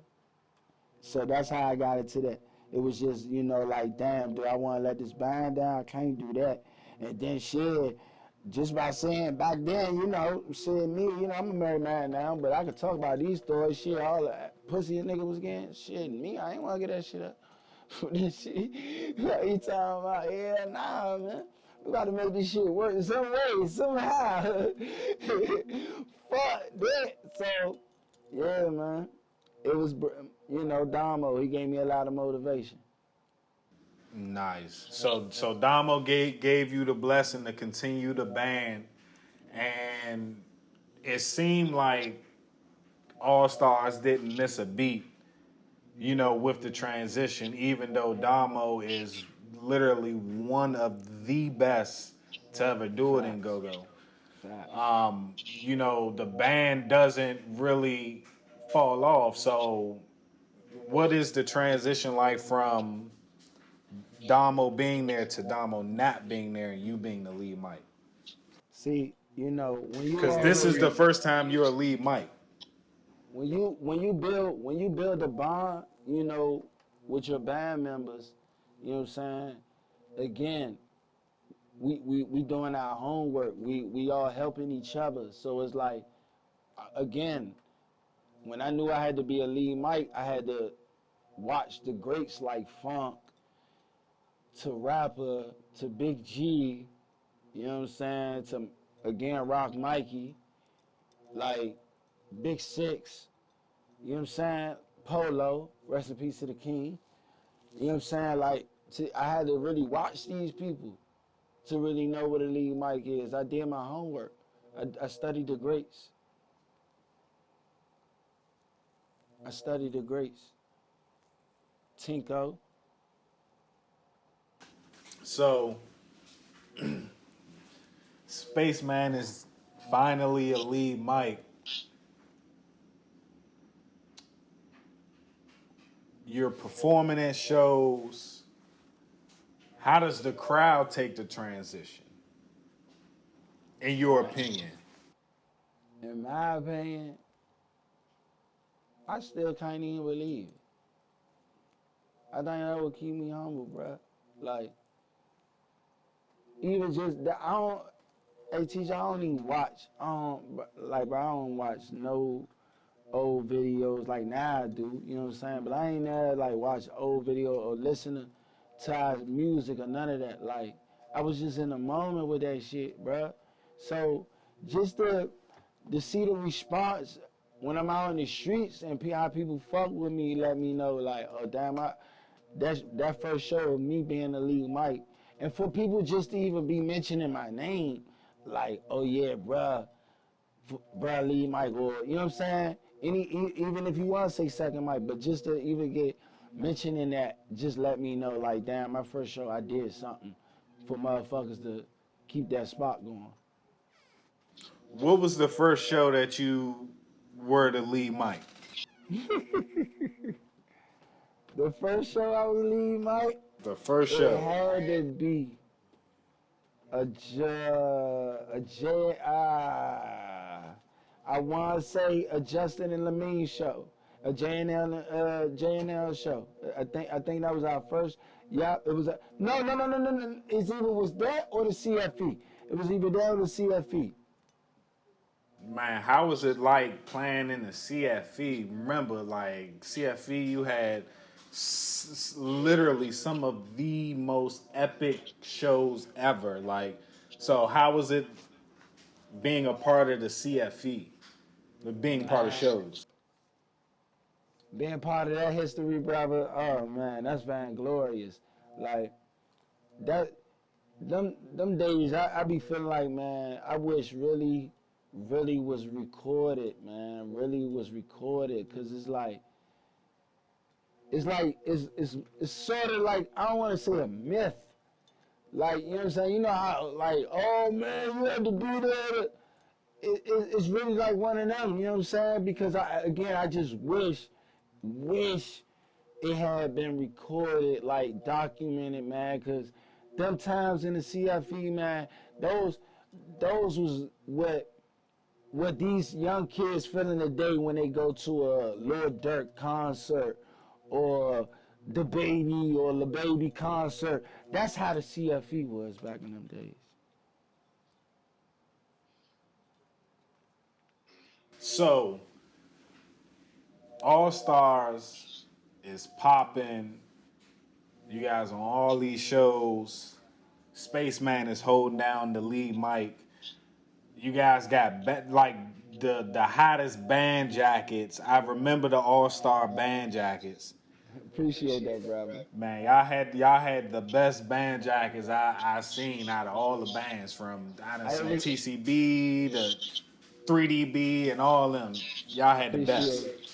So that's how I got into that. It was just, like, damn, do I want to let this band down? I can't do that. And then shit, just by saying back then, shit, me, I'm a married man now, but I could talk about these stories, shit, all that pussy a nigga was getting, shit, me, I ain't want to get that shit up. For this shit, like, he talking about, yeah, nah, man. We gotta make this shit work in some way, somehow. Fuck that. So, yeah, man. It was, Damo. He gave me a lot of motivation. Nice. So Damo gave you the blessing to continue the band, and it seemed like All Stars didn't miss a beat, with the transition, even though Damo is literally one of the best to ever do it in Facts. Gogo. Facts. The band doesn't really fall off. So, what is the transition like from Damo being there to Damo not being there and you being the lead mic? See, when you Because this is the already first time you're a lead mic. when you build a bond, with your band members, you know what I'm saying? Again, we doing our homework. We all helping each other. So it's like, again, when I knew I had to be a lead mic, I had to watch the greats like Funk to Rapper to Big G, you know what I'm saying? To again Rock Mikey, like Big Six, you know what I'm saying? Polo, rest in peace to the king. You know what I'm saying? Like I had to really watch these people to really know what a lead mic is. I did my homework. I studied the greats. I studied the greats. Tinko. So, Spaceman is finally a lead mic. You're performing at shows. How does the crowd take the transition, in your opinion? In my opinion, I still can't even believe it. I think that would keep me humble, bro. Like, even just that, I don't, hey, teacher, I don't even watch, bro, I don't watch no old videos like now I do, you know what I'm saying? But I ain't never, like, watch old video or listen to music or none of that. Like, I was just in the moment with that shit, bruh. So just to see the response when I'm out in the streets and how people fuck with me, let me know like, oh damn, that first show of me being the lead mic, and for people just to even be mentioning my name, like, oh yeah, bruh, lead mic, or you know what I'm saying? Even if you want to say second mic, but just to even get mentioning that, just let me know like, damn, my first show I did something for motherfuckers to keep that spot going. What was the first show that you were the lead mic? The first show I was lead mic, The first it show. had to be a J, I want to say a Justin and Lamine show, a J&L show. I think that was our first. Yeah, it was no. It's either was that or the CFE. It was either that or the CFE. Man, how was it like playing in the CFE? Remember, like CFE, you had literally some of the most epic shows ever. Like, so how was it being a part of the CFE, being part of Man, shows? being part of that history, brother. Oh man, that's vainglorious. Like that. Them days, I be feeling like, man, I wish really was recorded, man. Really was recorded, cause it's sort of like, I don't want to say a myth. Like, you know what I'm saying? You know how, like, oh man, you have to be there. It's really like one of them. You know what I'm saying? Because I just wish it had been recorded, like documented, man. Cause them times in the CFE, man, those was what these young kids feeling today when they go to a Lil Durk concert or the Baby or the Baby concert. That's how the CFE was back in them days. So, All Stars is popping. You guys on all these shows. Spaceman is holding down the lead mic. You guys got like the hottest band jackets. I remember the All Star band jackets. Appreciate that, brother. Man, y'all had the best band jackets I seen out of all the bands from I done I seen re- TCB to 3DB and all them. Y'all had the best. appreciate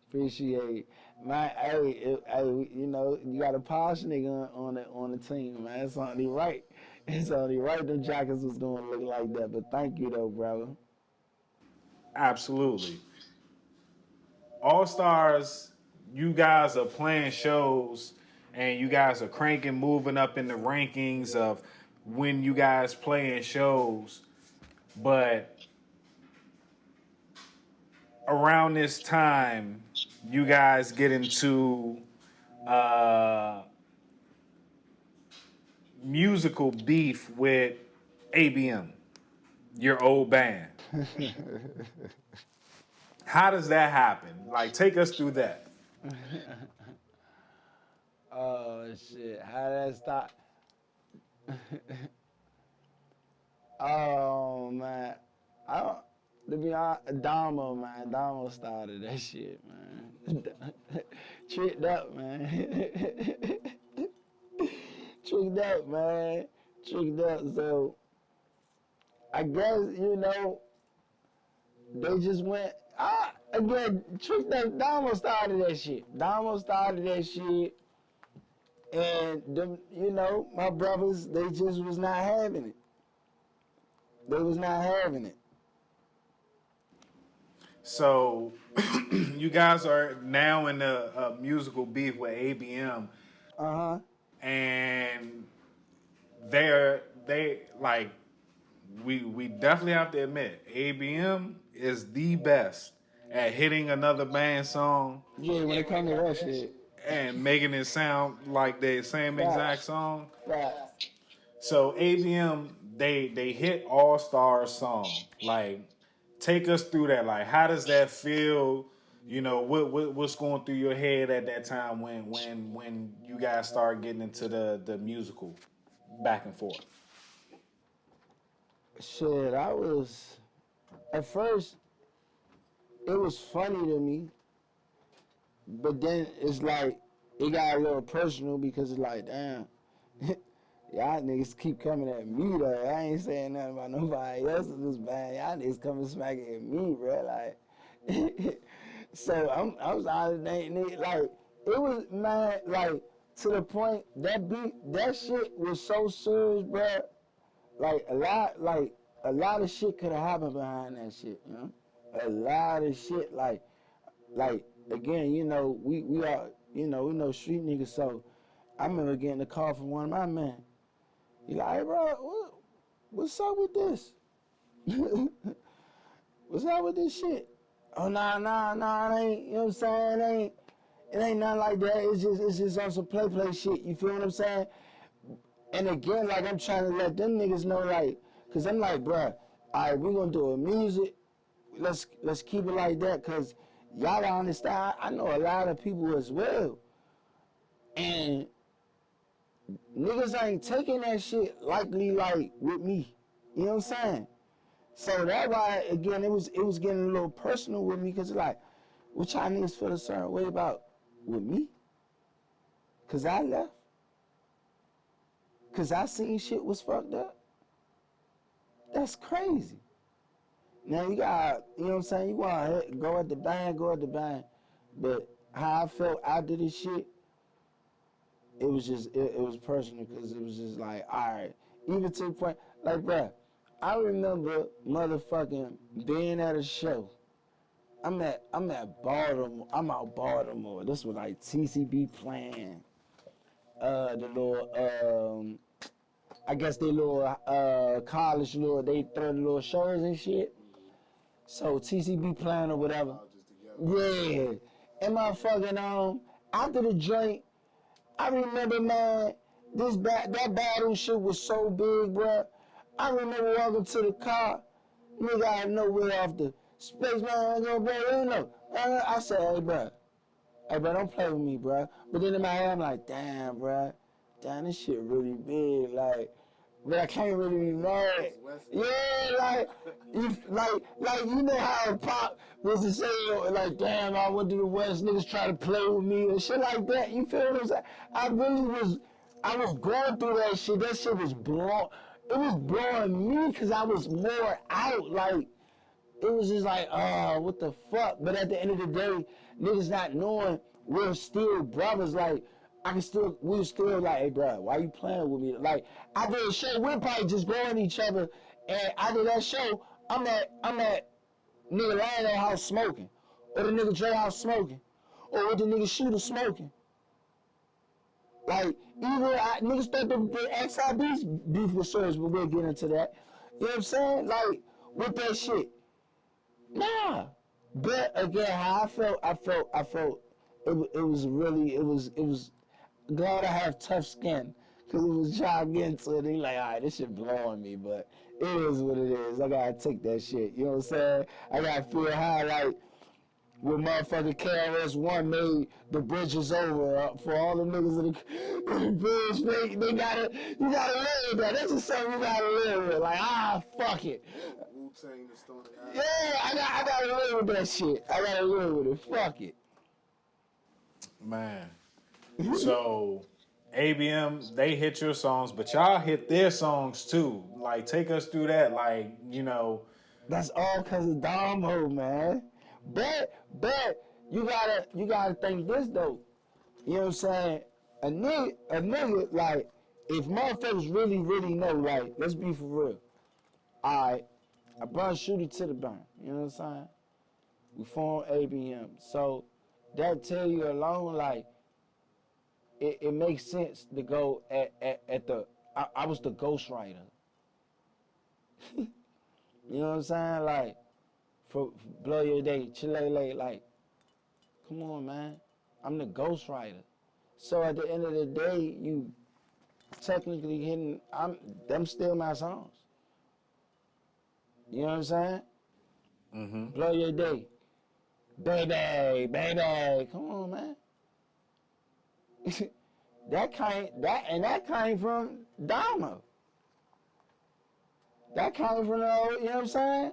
appreciate man. You know, you got a posh nigga on the team, man. It's only right. It's only right them jackets was gonna look like that. But thank you though, brother. Absolutely. All Stars, you guys are playing shows and you guys are cranking, moving up in the rankings of when you guys play in shows. But around this time, you guys get into uh, musical beef with A.B.M, your old band. How does that happen? Like, take us through that. Oh shit! How did that start? Oh man, I don't. To be honest, Damo started that shit, man. Tricked up, man. Tricked up, man. Tricked up. So I guess they just went. Again, tricked up. Damo started that shit. Damo started that shit, and them, my brothers, they just was not having it. They was not having it. So, you guys are now in a musical beef with A.B.M, Uh huh. and they like we definitely have to admit A.B.M is the best at hitting another band song Yeah, when it comes to that shit, and making it sound like the same exact facts, song. facts. So A.B.M they hit All Stars song. Like, take us through that. Like, how does that feel? You know, what's going through your head at that time when you guys start getting into the musical? back and forth? Shit, at first, it was funny to me, but then it's like, it got a little personal because it's like, damn, y'all niggas keep coming at me though. I ain't saying nothing about nobody else in this band. Y'all niggas coming smacking at me, bro. Like, so I was out of nigga. Like, it was, man, like, to the point, that shit was so serious, bro. Like, a lot of shit could have happened behind that shit, you know? A lot of shit, like, again, you know, we are, you know, we know street niggas, so I remember getting a call from one of my men. He like, hey, bro, what's up with this? What's up with this shit? Oh, nah, it ain't, you know what I'm saying? It ain't nothing like that. It's just on some play shit. You feel what I'm saying? And again, like, I'm trying to let them niggas know, like, cause I'm like, bruh, all right, we gonna do a music. Let's keep it like that, cause y'all don't understand. I know a lot of people as well, and niggas ain't taking that shit likely like with me. You know what I'm saying? So that's why, again, it was getting a little personal with me, cause it's like, what y'all niggas feel a certain way about with me? Cause I left. Cause I seen shit was fucked up. That's crazy. Now you got, you know what I'm saying? You want to go at the band. But how I felt after this shit, it was just, it was personal, because it was just like, all right. Even to the point, like, bruh, I remember motherfucking being at a show. I'm at Baltimore. I'm out Baltimore. This was like TCB playing. The little, I guess they little college little, they throw the little shows and shit. So TCB playing or whatever. Yeah. And my fucking after the joint, I remember, man, that battle shit was so big, bro. I remember walking to the car, nigga out of nowhere off the Spaceman, I go, bro, you know. I said, hey, bro, don't play with me, bro. But then in my head, I'm like, damn, bro, this shit really big, like, but I can't really be mad. Yeah, like you know how Pop was to say, like, damn, I went to the West, niggas try to play with me and shit like that. You feel what I'm saying? I was going through that shit. That shit was blowing. It was blowing me because I was more out. Like, it was just like, what the fuck? But at the end of the day, niggas not knowing we're still brothers. Like, we were still like, hey, bro, why you playing with me? Like, I did a show, we're probably just going each other, and after that show, I'm at nigga Lionel house smoking, or the nigga Dre house smoking, or with the nigga Shooter smoking. Like, either niggas thought the XIB's beef was serious, but we'll get into that. You know what I'm saying? Like, with that shit. Nah. But again, how I felt it was glad I have tough skin. Cause it was trying to get into it. They like, all right, this shit blowing me, but it is what it is. I gotta take that shit. You know what I'm saying? I gotta feel how, like, when motherfucking KRS-One made the bridges over for all the niggas in the bridge, you gotta live with that. That's just something you gotta live with. Like, fuck it. Wu-Tang, the Stone Eye. Yeah, I gotta live with that shit. I gotta live with it. Fuck it. Man. So, A.B.M, they hit your songs, but y'all hit their songs too. Like, take us through that. Like, you know. That's all because of Damo, man. But you gotta think this though. You know what I'm saying? A nigga, like, if motherfuckers really, really know, like, let's be for real. I brought Shooter to the burn. You know what I'm saying? We formed A.B.M. So that tell you alone, like, it makes sense to go at the. I was the ghostwriter. You know what I'm saying? Like, for Blow Your Day, Chile, like, come on, man. I'm the ghostwriter. So at the end of the day, you technically hitting, them still my songs. You know what I'm saying? Mm-hmm. Blow Your Day. Baby. Come on, man. That came from Dama. That came from the whole, you know what I'm saying?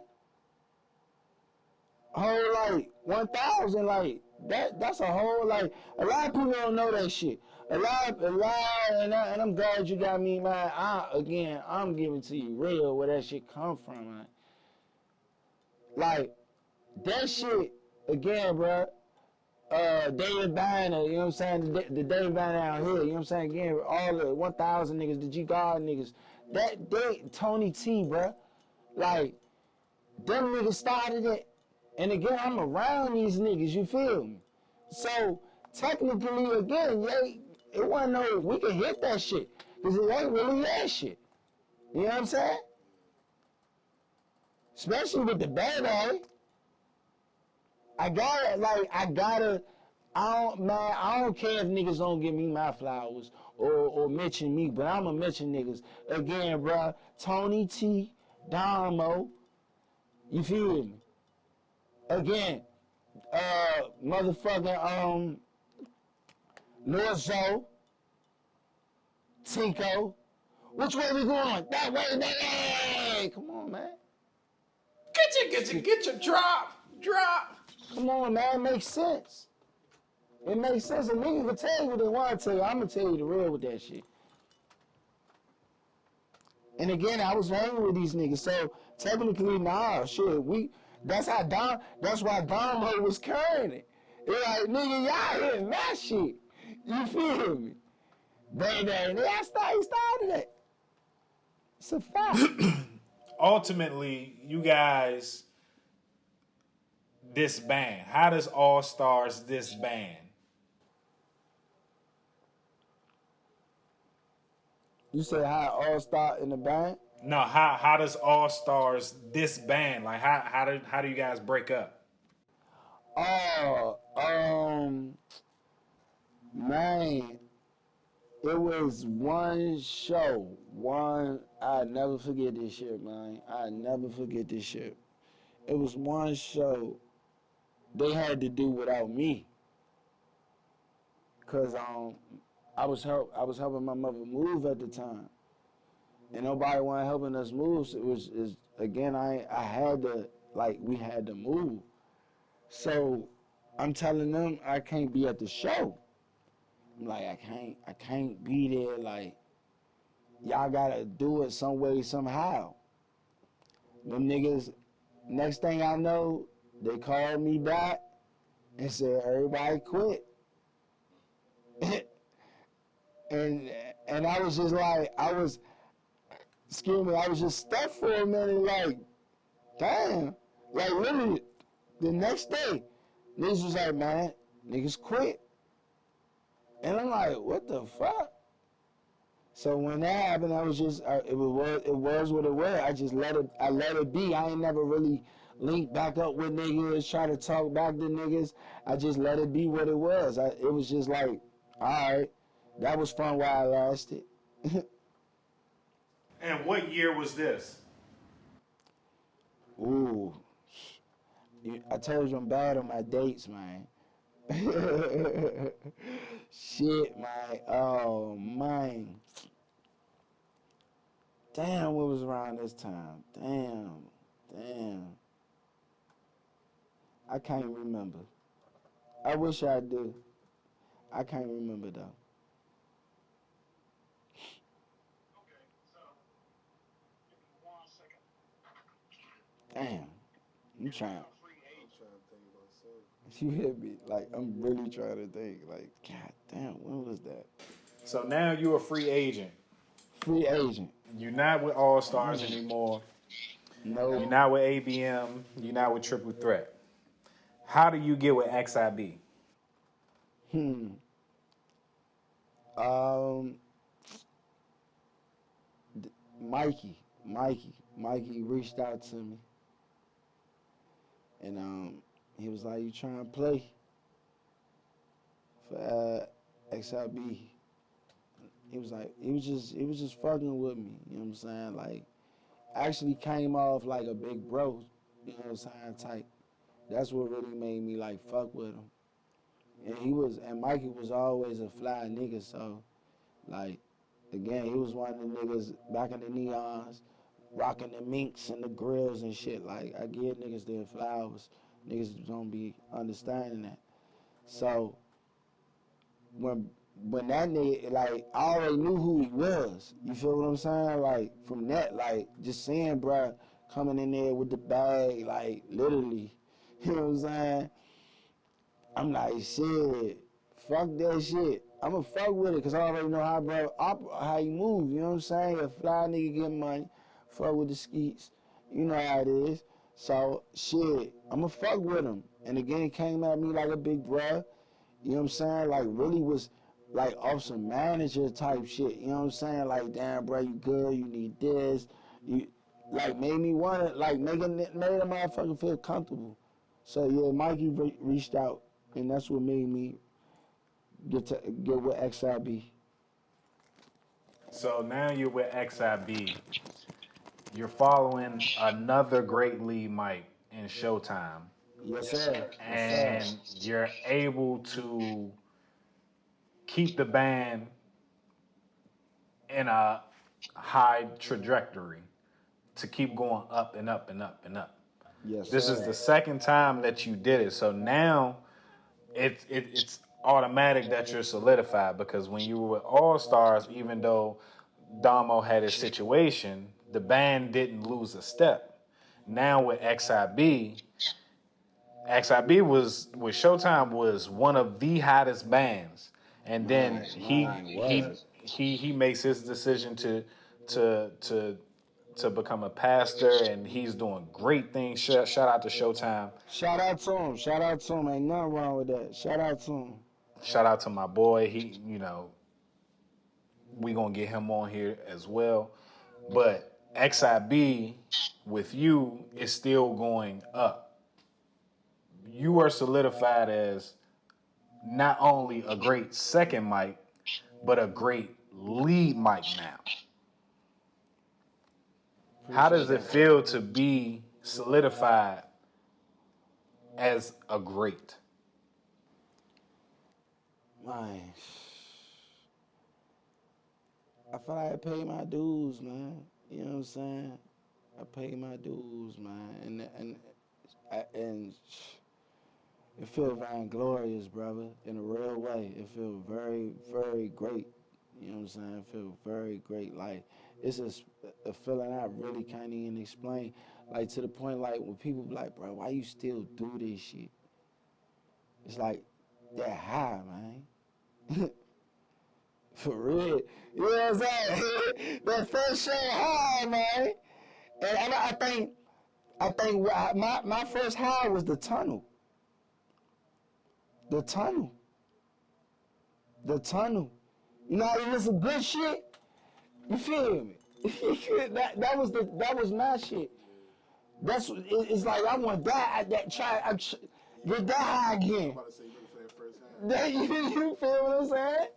Whole like 1,000, like that's a whole like a lot of people don't know that shit. A lot, and I'm glad you got me, man. I'm giving to you real where that shit come from, man. Like that shit again, bro. David Banner, you know what I'm saying? The David Banner out here, you know what I'm saying? Again, all the 1,000 niggas, the G God niggas, Tony T, bro. Like them niggas started it. And again, I'm around these niggas, you feel me? So, technically, again, it wasn't no, we can hit that shit. Because it ain't really that shit. You know what I'm saying? Especially with the baby. I don't care if niggas don't give me my flowers or mention me, but I'ma mention niggas. Again, bro, Tony T, Damo, you feel me? Again, motherfucking Lorzo, Tinko. Which way we going? That way, man. Come on, man. Get your drop. Come on, man. It makes sense. It makes sense. A nigga can tell you what they want to tell you. I'm going to tell you the real with that shit. And again, I was hanging with these niggas. So technically, nah, shit. That's why Dom was carrying it. It's like, nigga, y'all hitting that shit. You feel me? Baby, he started it. It's a fact. Ultimately, you guys disband. How does All Stars disband? You say how all start in the band? No, how does All Stars disband? Like how do you guys break up? Oh, man, it was one show. I never forget this shit, man. I never forget this shit. It was one show they had to do without me. Cause I was helping my mother move at the time. And nobody wasn't helping us move. So again, I had to, like, we had to move. So I'm telling them I can't be at the show. I'm like, I can't be there. Like, y'all gotta do it some way, somehow. Them niggas, next thing I know, they called me back and said, everybody quit. and I was just like, excuse me, I was just stuck for a minute, like, damn. Like, literally, the next day, niggas was like, man, niggas quit. And I'm like, what the fuck? So when that happened, I was just, it was what it was. I let it be. I ain't never really linked back up with niggas, try to talk back to niggas. I just let it be what it was. It was just like, all right, that was fun while I lasted. And what year was this? Ooh, I told you I'm bad on my dates, man. Shit, man. Oh, man. Damn, what was around this time? Damn. I can't remember. I wish I do. I can't remember, though. Damn. I'm trying. I'm trying to think about something. You hit me. Like, I'm really trying to think. Like, God damn, when was that? So now you're a free agent. Free agent. You're not with All Stars anymore. No. You're not with A.B.M. You're not with Triple Threat. How do you get with XIB? Um, Mikey reached out to me, and he was like, "You trying to play for XIB?" He was like, he was just fucking with me. You know what I'm saying? Like, actually came off like a big bro. You know what I'm saying? Type. That's what really made me like fuck with him. And Mikey was always a fly nigga, so Like, again, he was one of the niggas back in the neons, rocking the minks and the grills and shit. Like, I give niggas their flowers. Niggas don't be understanding that. So when when that nigga, like, I already knew who he was. You feel what I'm saying? Like, from that, like, just seeing bruh coming in there with the bag, like, literally, you know what I'm saying? I'm like, shit, fuck that shit. I'ma fuck with it, cause I already know how bro, how he move, you know what I'm saying? A fly nigga get money, fuck with the skeets, you know how it is. So, shit, I'ma fuck with him. And again, he came at me like a big bruh. You know what I'm saying? Like, really was like off some manager type shit. You know what I'm saying? Like, damn, bro, you good? You need this. You like made me want to like made a motherfucker feel comfortable. So yeah, Mikey reached out, and that's what made me get with XIB. So now you're with XIB. You're following another great lead, Mike, in Showtime, Yes sir. Yes sir. and you're able to keep the band in a high trajectory to keep going up and up and up and up. Yes This is sir. the second time that you did it. So now it's automatic that you're solidified, because when you were with All Stars, even though Damo had his situation, the band didn't lose a step. Now with XIB was with Showtime was one of the hottest bands, and then Mine was. he makes his decision to to to become a pastor, and he's doing great things. Shout out to Showtime. Shout out to him. Shout out to him. Ain't nothing wrong with that. Shout out to him. Shout out to my boy. He, we gonna get him on here as well. But XIB with you is still going up. You are solidified as not only a great second mic, but a great lead mic now. How does it feel to be solidified as a great? Man, I feel like I paid my dues, man. You know what I'm saying? I paid my dues, man, and it feels vainglorious, brother. In a real way, it feels very, very great. You know what I'm saying? It feels very great. Like it's a feeling I really can't even explain. Like to the point, like when people be like, bro, why you still do this shit? It's like that high, man. For real. You know what I'm saying? That first shit high, man. And I think my first high was the tunnel. The tunnel. The tunnel. You know, it was some good shit. You feel me? that was my shit. It's like I want that get that high I'm again. about to say, looking for that first That, half. you feel what I'm saying?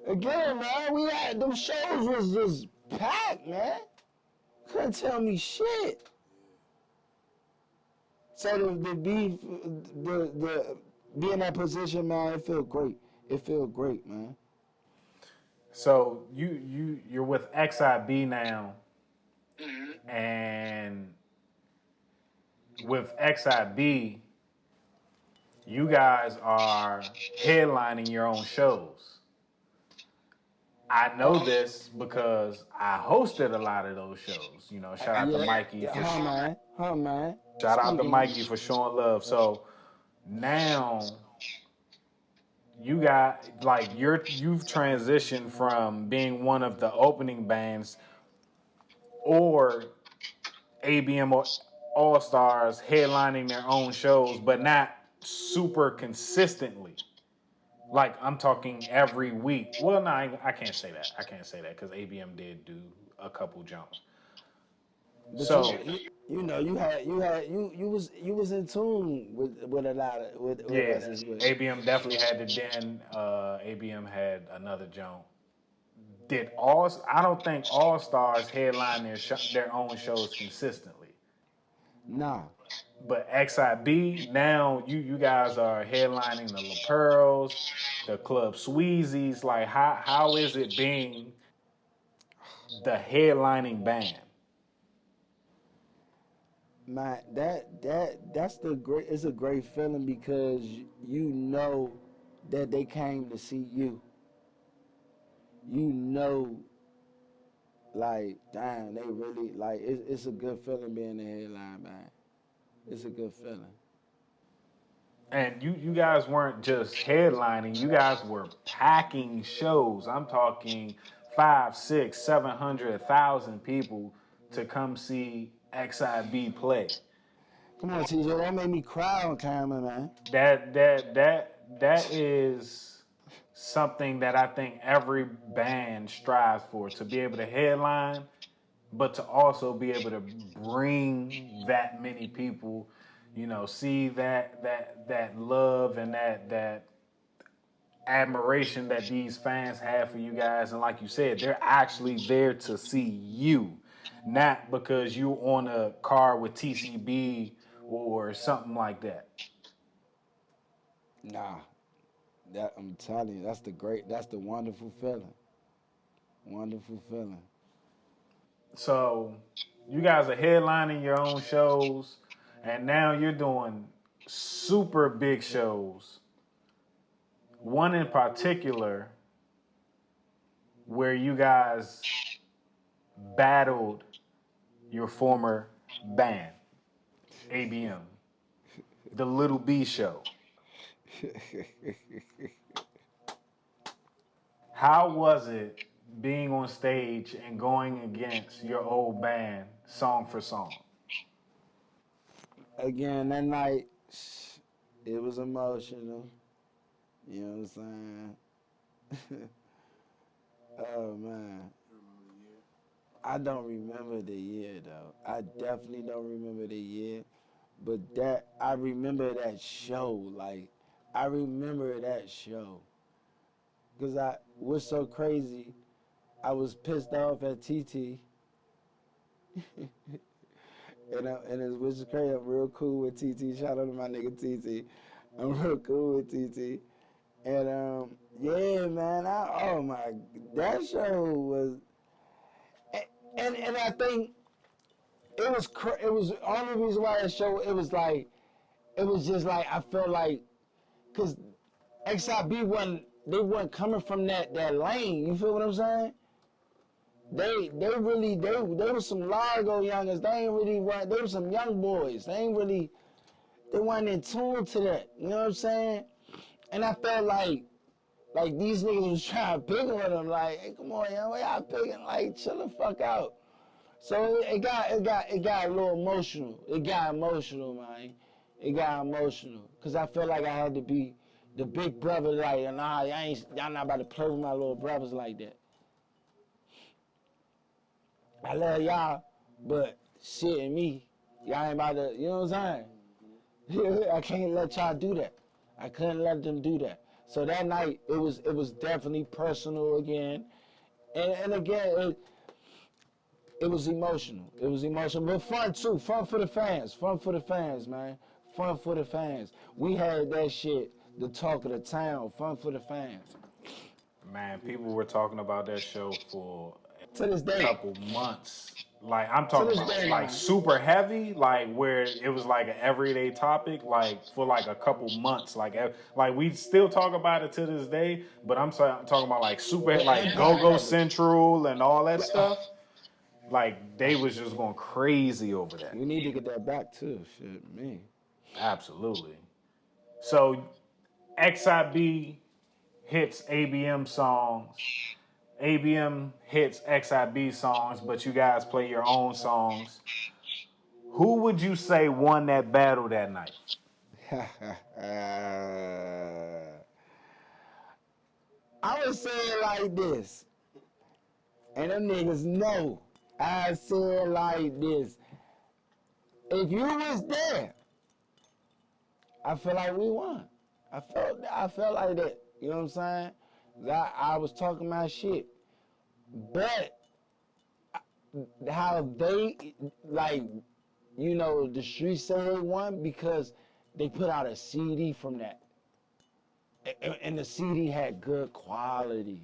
Again, man, we had them shows was just packed, man. Couldn't tell me shit. So the be in that position, man, it feel great. It feel great, man. So you're with XIB now, and with XIB, you guys are headlining your own shows. I know this because I hosted a lot of those shows. Shout out to Mikey Yeah, for huh, man. shout out to Speaking. Mikey for showing love. So now you got like you've transitioned from being one of the opening bands or A.B.M. All Stars headlining their own shows, but not super consistently. Like I'm talking every week. Well, no, I can't say that. I can't say that because A.B.M. did do a couple jumps. But So you was in tune with a lot of with yeah, us as well. A.B.M. definitely had the den. A.B.M. had another jump. Did all? I don't think All Stars headline their own shows consistently. Nah, But XIB, now you guys are headlining the La Pearls, the Club Sweezies. Like, how is it being the headlining band? Man, that's the great. It's a great feeling because you know that they came to see you. You know, like, damn, they really like. It's a good feeling being the headline, man. It's a good feeling. And you guys weren't just headlining, you guys were packing shows. I'm talking 5, 6, 700, 1,000 people to come see XIB play. Come on, TJ, that made me cry on camera, man. That is something that I think every band strives for, to be able to headline, but to also be able to bring that many people, see that love and that admiration that these fans have for you guys. And like you said, they're actually there to see you, not because you on a car with TCB or something like that. Nah, that I'm telling you, that's the wonderful feeling. Wonderful feeling. So you guys are headlining your own shows, and now you're doing super big shows. One in particular where you guys battled your former band, A.B.M, the Little B Show. How was it being on stage and going against your old band song for song? Again, that night, it was emotional. You know what I'm saying? Oh man, I don't remember the year though. I definitely don't remember the year, but that I remember that show. Like, I remember that show. Cause I was so crazy. I was pissed off at TT, and it's which is crazy. I'm real cool with TT. Shout out to my nigga TT. I'm real cool with TT. And yeah, man. Oh my, that show was, and I think it was the only reason why that show, it was just like I felt like, cause XIB wasn't coming from that lane. You feel what I'm saying? They were some Largo youngers. They were some young boys. They weren't in tune to that. You know what I'm saying? And I felt like these niggas was trying to pick on them. Like, hey, come on, young, why y'all picking? Like, chill the fuck out. So it got a little emotional. It got emotional, man. It got emotional. Cause I felt like I had to be the big brother. Like, nah, y'all not about to play with my little brothers like that. I love y'all, but shit and me, y'all ain't about to, you know what I'm saying? I can't let y'all do that. I couldn't let them do that. So that night, it was definitely personal again. And again, it was emotional. It was emotional, but fun too. Fun for the fans. Fun for the fans, man. Fun for the fans. We had that shit, the talk of the town. Fun for the fans. Man, people were talking about that show for To this a day. couple months. Like, I'm To talking this about day, like man. super heavy, like where it was like an everyday topic, like for like a couple months. Like we still talk about it to this day, but talking about like super, The like impact Gogo of it. Central and all that Yeah, stuff. Like they was just going crazy over that. we need to get that back too. Shit, me. Absolutely. So XIB hits A.B.M songs. A.B.M hits XIB songs, but you guys play your own songs. Who would you say won that battle that night? I would say it like this, and them niggas know. I say it like this. If you was there, I feel like we won. I felt like that. You know what I'm saying? That I was talking my shit. But how they like you know, the streets say they won because they put out a CD from that. And the CD had good quality.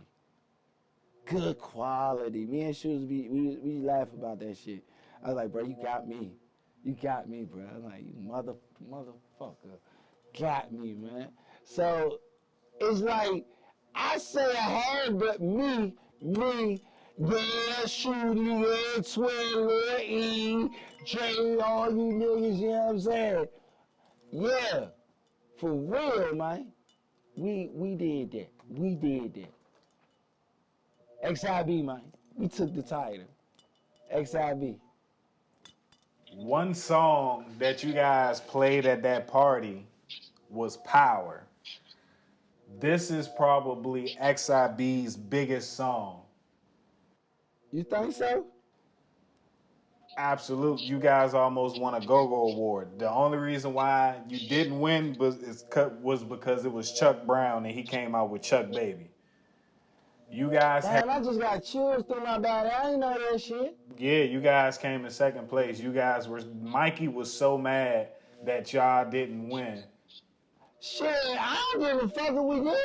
Good quality. Me and Shoes, we laugh about that shit. I was like, bro, you got me. You got me, bro. I'm like, you motherfucker. Got me, man. So it's like, I say I had, but me, yeah, shooting, yeah, Twitter, E, J, all you niggas, you know what I'm saying? Yeah, for real, man. We did that. We did that. XIB, man. We took the title. XIB. One song that you guys played at that party was Power. This is probably XIB's biggest song. You think so? Absolute. You guys almost won a Gogo award. The only reason why you didn't win was because it was Chuck Brown and he came out with Chuck Baby. You guys had, Damn, I just got chills through my body. I ain't know that shit. yeah, you guys came in second place. Mikey was so mad that y'all didn't win. Shit, I don't give a fuck if we do.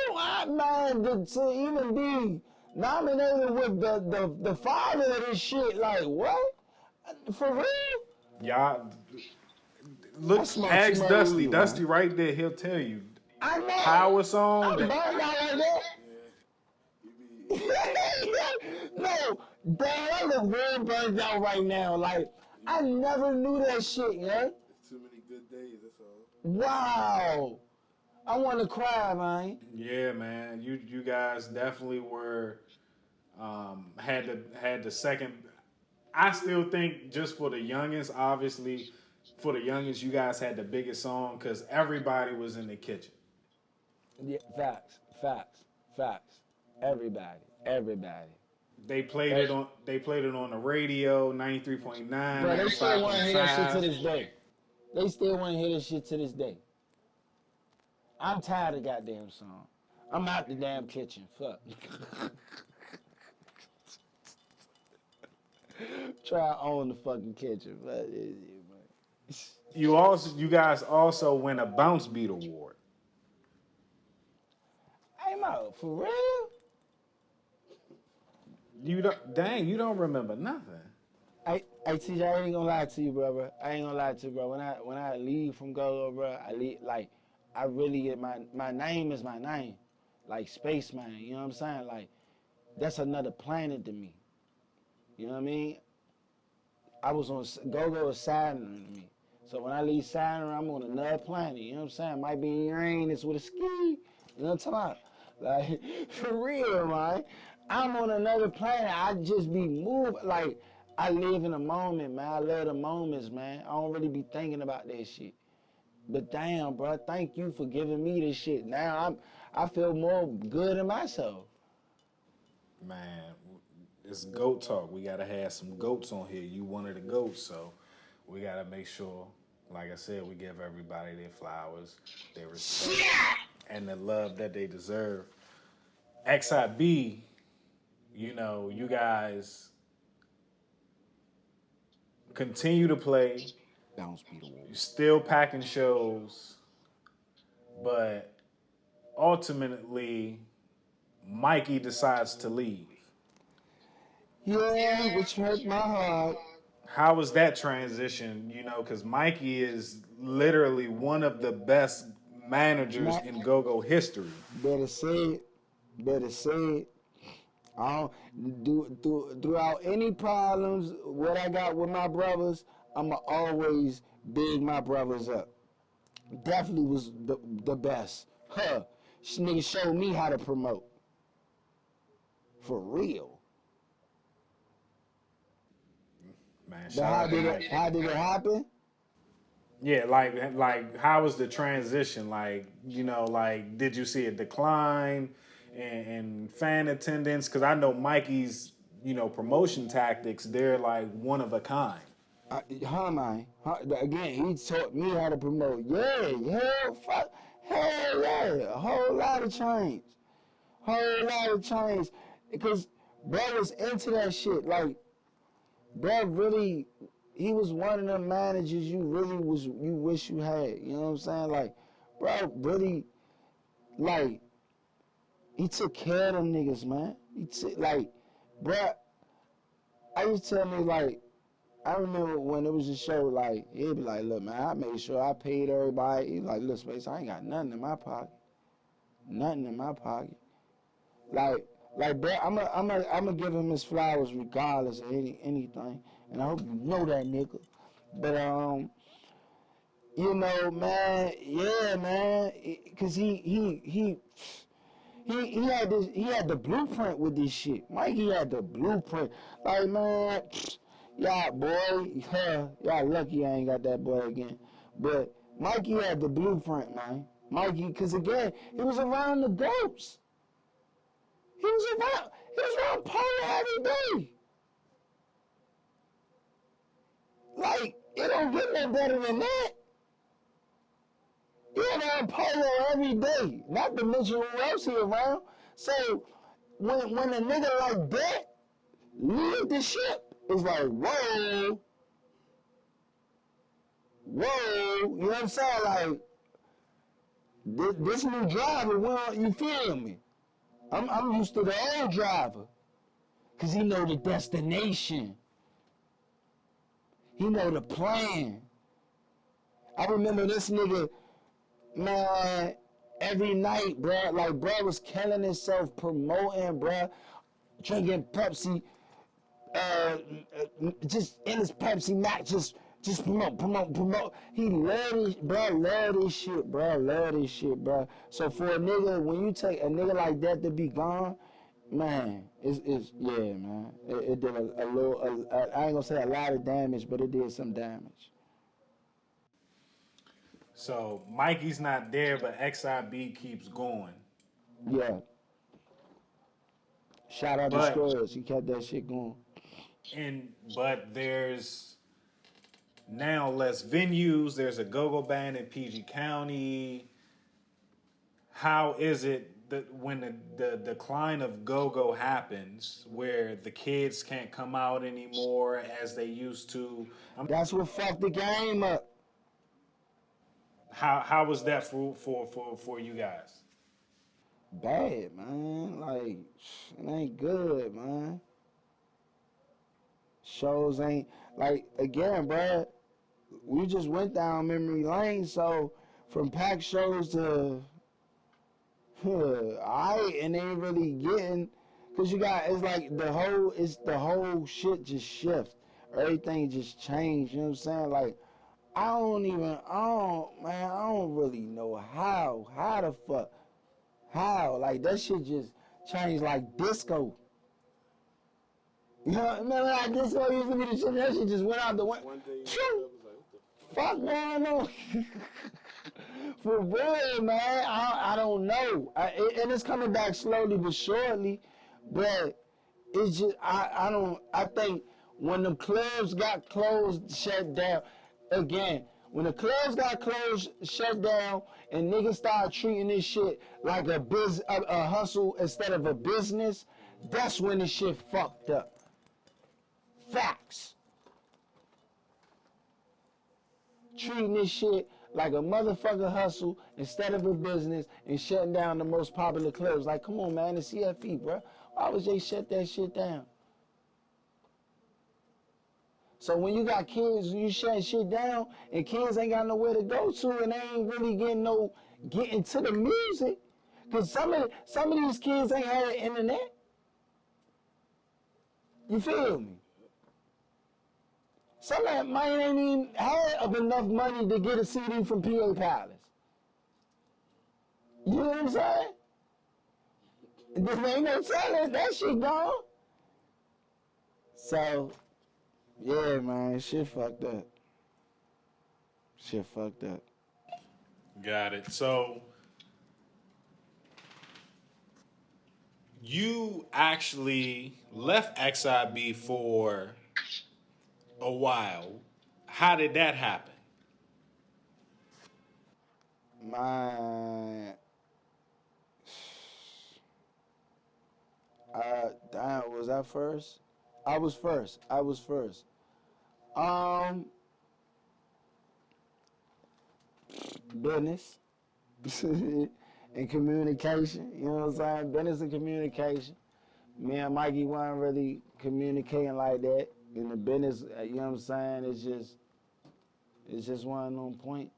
Man, to even be nominated with the father of this shit, like, what? For real? Y'all, look, ask Dusty. Dusty right there, he'll tell you. I know. Power song. I'm burned out like that. No, damn, I look real burned out right now. Like, I never knew that shit, yeah? It's too many good days, that's all. Wow. I want to cry, man. Yeah, man. You guys definitely were had the second. I still think just for the youngins, obviously, for the youngins, you guys had the biggest song because everybody was in the kitchen. Yeah, facts. Everybody. They played it on. They played it on the radio, 93.9. Bro, they still want to hear that shit to 95.5. this day. They still want to hear this shit to this day. I'm tired of goddamn song. I'm out the damn kitchen. Fuck. Try to own the fucking kitchen. But You guys also win a Bounce Beat award. hey, Mo, for real? You don't remember nothing. Hey, TJ, I ain't gonna lie to you, brother. I ain't gonna lie to you, bro. When I leave from Gogo, bro, I leave like I really get my name is my name, like Spaceman. You know what I'm saying? Like that's another planet to me. You know what I mean? I was on Gogo is Saturn to me. So when I leave Saturn, I'm on another planet. You know what I'm saying? Might be in Uranus with a ski. You know what I'm talking about? Like for real, man. I'm on another planet. I just be moving. Like I live in the moment, man. I love the moments, man. I don't really be thinking about that shit. But damn, bro, thank you for giving me this shit. Now I feel more good in myself. Man, it's goat talk. We gotta have some goats on here. You one of the goats, so we gotta make sure, like I said, we give everybody their flowers, their respect, and the love that they deserve. XIB, you know, you guys continue to play. Bounce beat award. You're still packing shows, but ultimately, Mikey decides to leave. Yeah, which hurt my heart. How was that transition? You know, because Mikey is literally one of the best managers in Go-Go history. Better say it. I don't throughout any problems, what I got with my brothers, I'ma always big my brothers up. Definitely was the best. Huh. This nigga showed me how to promote. For real. Man, But how did it happen? Yeah, like how was the transition? Like, you know, like did you see a decline in fan attendance? Because I know Mikey's, you know, promotion tactics, they're like one of a kind. Man. Again, he taught me how to promote. Yeah, fuck. Hell yeah. A whole lot of change. Because bro was into that shit. Like, bro really he was one of them managers you wish you had. You know what I'm saying? Like, bro, really, like, he took care of them niggas, man. Bro, I used to tell me, like, I remember when it was a show, like, he'd be like, look, man, I made sure I paid everybody. He's like, look, Space, I ain't got nothing in my pocket. Nothing in my pocket. Like, bro, I'm give him his flowers regardless of anything. And I hope you know that, nigga. But, you know, man, yeah, man, cause he had the blueprint with this shit. Mikey had the blueprint. Like, man, y'all boy, y'all lucky I ain't got that boy again. But Mikey had the blueprint, man. Mikey, cause again, he was around the goats. He was around Polo every day. Like, it don't get no better than that. You're around Polo every day. Not to mention who else he around. So when a nigga like that leave the ship, it's like, whoa, you know what I'm saying? Like, this new driver, well, you feel me? I'm used to the old driver. Cause he know the destination. He know the plan. I remember this nigga, man, every night, bruh, like, bruh was killing himself promoting, bruh, drinking Pepsi, just in his Pepsi Max, just promote. He love this shit, bro. So for a nigga, when you take a nigga like that to be gone, man, it's yeah, man. It did a little, I ain't gonna say a lot of damage, but it did some damage. So Mikey's not there, but XIB keeps going. Yeah. Shout out to But Scrubs. He kept that shit going. but there's now less venues. There's a go-go band in PG County. How is it that when the decline of go-go happens, where the kids can't come out anymore as they used to? That's what fucked the game up. How was that for you guys? Bad, man. Like, it ain't good, man. Shows ain't, like, again, bruh, we just went down memory lane, so from packed shows to, and ain't really getting, cause you got, it's the whole shit just shift. Everything just changed, you know what I'm saying? Like, I don't really know how the fuck, like, that shit just changed like disco. You know, remember like disco used to be the shit, that shit just went out the window. One day you wake up, it's like, what the Fuck going on? For real, man. I don't know. And it's coming back slowly but surely. But it's just, I think when the clubs got closed, shut down, again, when the clubs got closed, shut down, and niggas started treating this shit like a hustle instead of a business, that's when the shit fucked up. Facts. Treating this shit like a motherfucker hustle instead of a business and shutting down the most popular clubs. Like, come on, man, the CFE, bro. Why would they shut that shit down? So when you got kids, you shut shit down, and kids ain't got nowhere to go to, and they ain't really getting to the music, cause some of these kids ain't had the internet. You feel me? Some of them might ain't even have enough money to get a CD from PA Palace. You know what I'm saying? There ain't no telling, that shit gone. So, yeah, man, shit fucked up. Shit fucked up. Got it. So you actually left XIB for a while. How did that happen? Man, damn, was I first? I was first. Um, business and communication. You know what I'm saying? Business and communication. Me and Mikey weren't really communicating like that in the business. You know what I'm saying? It's just one on point.